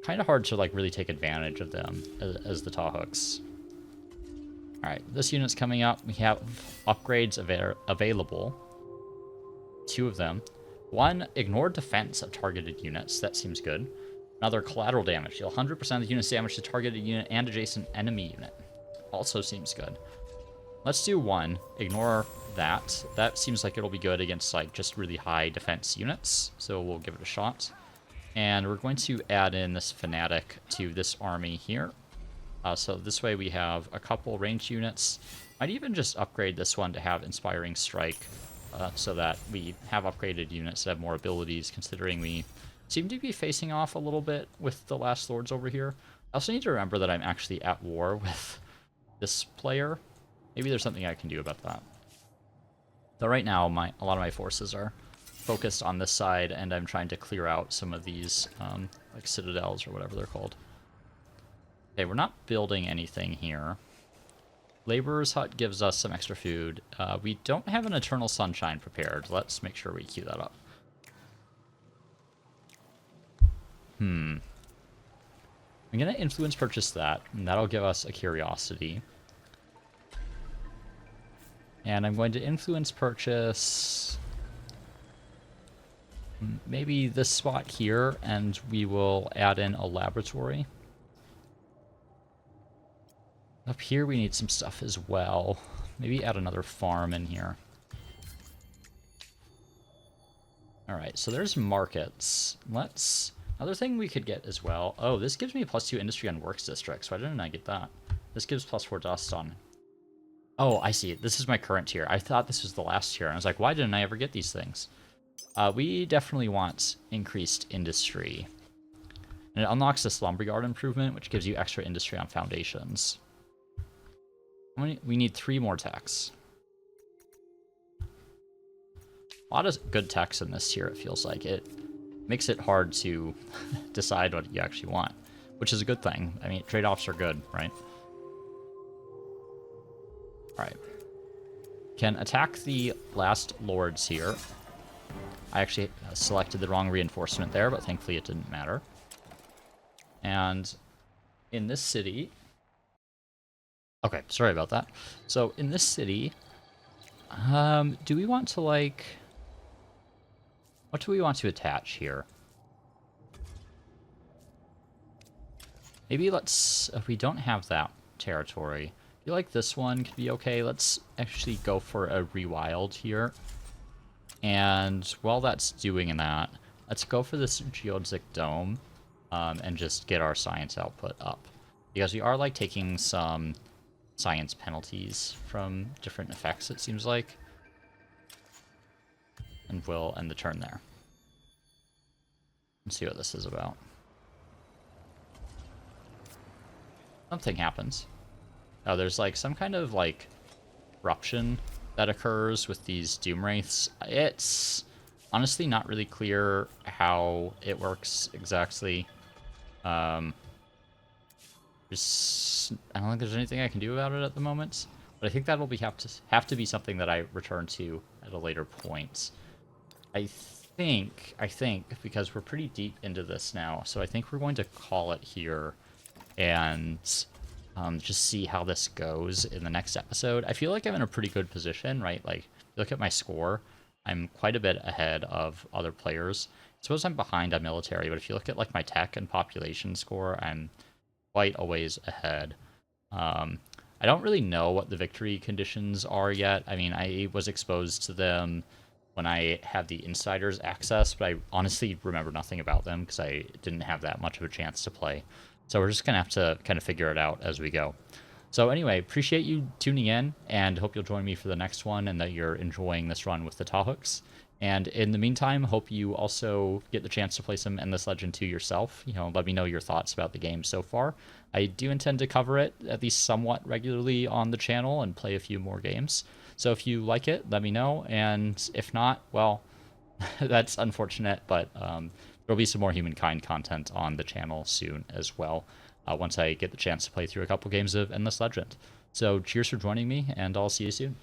Kind of hard to like really take advantage of them as the Tahuks. All right, this unit's coming up. We have upgrades available. 2 of them. 1, ignore defense of targeted units. That seems good. Another, collateral damage. Deal 100% of the unit's damage to targeted unit and adjacent enemy unit. Also seems good. Let's do 1. Ignore that. That seems like it'll be good against like just really high defense units. So we'll give it a shot. And we're going to add in this fanatic to this army here. So this way we have a couple ranged units. Might even just upgrade this one to have Inspiring Strike, so that we have upgraded units that have more abilities, considering we seem to be facing off a little bit with the Last Lords over here. I also need to remember that I'm actually at war with this player. Maybe there's something I can do about that. Though right now, a lot of my forces are focused on this side, and I'm trying to clear out some of these like citadels or whatever they're called. Okay, we're not building anything here. Laborer's Hut gives us some extra food. We don't have an Eternal Sunshine prepared. Let's make sure we queue that up. I'm going to influence purchase that, and that'll give us a curiosity. And I'm going to influence purchase maybe this spot here, and we will add in a laboratory. Up here we need some stuff as well. Maybe add another farm in here. Alright, so there's markets. Another thing we could get as well. Oh, this gives me +2 industry on works districts. Why didn't I get that? This gives +4 dust on. Oh, I see. This is my current tier. I thought this was the last tier. And I was like, why didn't I ever get these things? We definitely want increased industry. And it unlocks this lumberyard improvement, which gives you extra industry on foundations. We need 3 more techs. A lot of good techs in this tier, it feels like. It makes it hard to decide what you actually want, which is a good thing. I mean, trade-offs are good, right? Alright. Can attack the last lords here. I actually selected the wrong reinforcement there, but thankfully it didn't matter. And in this city... Okay, sorry about that. So, in this city, do we want to, like... What do we want to attach here? Maybe let's... If we don't have that territory, I feel like this one could be okay. Let's actually go for a rewild here. And while that's doing that, let's go for this geodesic dome and just get our science output up. Because we are, like, taking some science penalties from different effects, it seems like. And we'll end the turn there. Let's see what this is about. Something happens. Oh, there's like some kind of like corruption that occurs with these doom wraiths. It's honestly not really clear how it works exactly. I don't think there's anything I can do about it at the moment, but I think that'll have to be something that I return to at a later point. I think because we're pretty deep into this now, so I think we're going to call it here and just see how this goes in the next episode. I feel like I'm in a pretty good position, right? Like, look at my score. I'm quite a bit ahead of other players. I suppose I'm behind on military, but if you look at like my tech and population score, I'm quite a ways ahead. I don't really know what the victory conditions are yet. I mean, I was exposed to them when I had the insiders access, but I honestly remember nothing about them because I didn't have that much of a chance to play. So we're just going to have to kind of figure it out as we go. So anyway, appreciate you tuning in, and hope you'll join me for the next one and that you're enjoying this run with the Tahuks. And in the meantime, hope you also get the chance to play some Endless Legend 2 yourself. You know, let me know your thoughts about the game so far. I do intend to cover it at least somewhat regularly on the channel and play a few more games. So if you like it, let me know. And if not, well, that's unfortunate, but there'll be some more Humankind content on the channel soon as well, once I get the chance to play through a couple games of Endless Legend. So cheers for joining me, and I'll see you soon.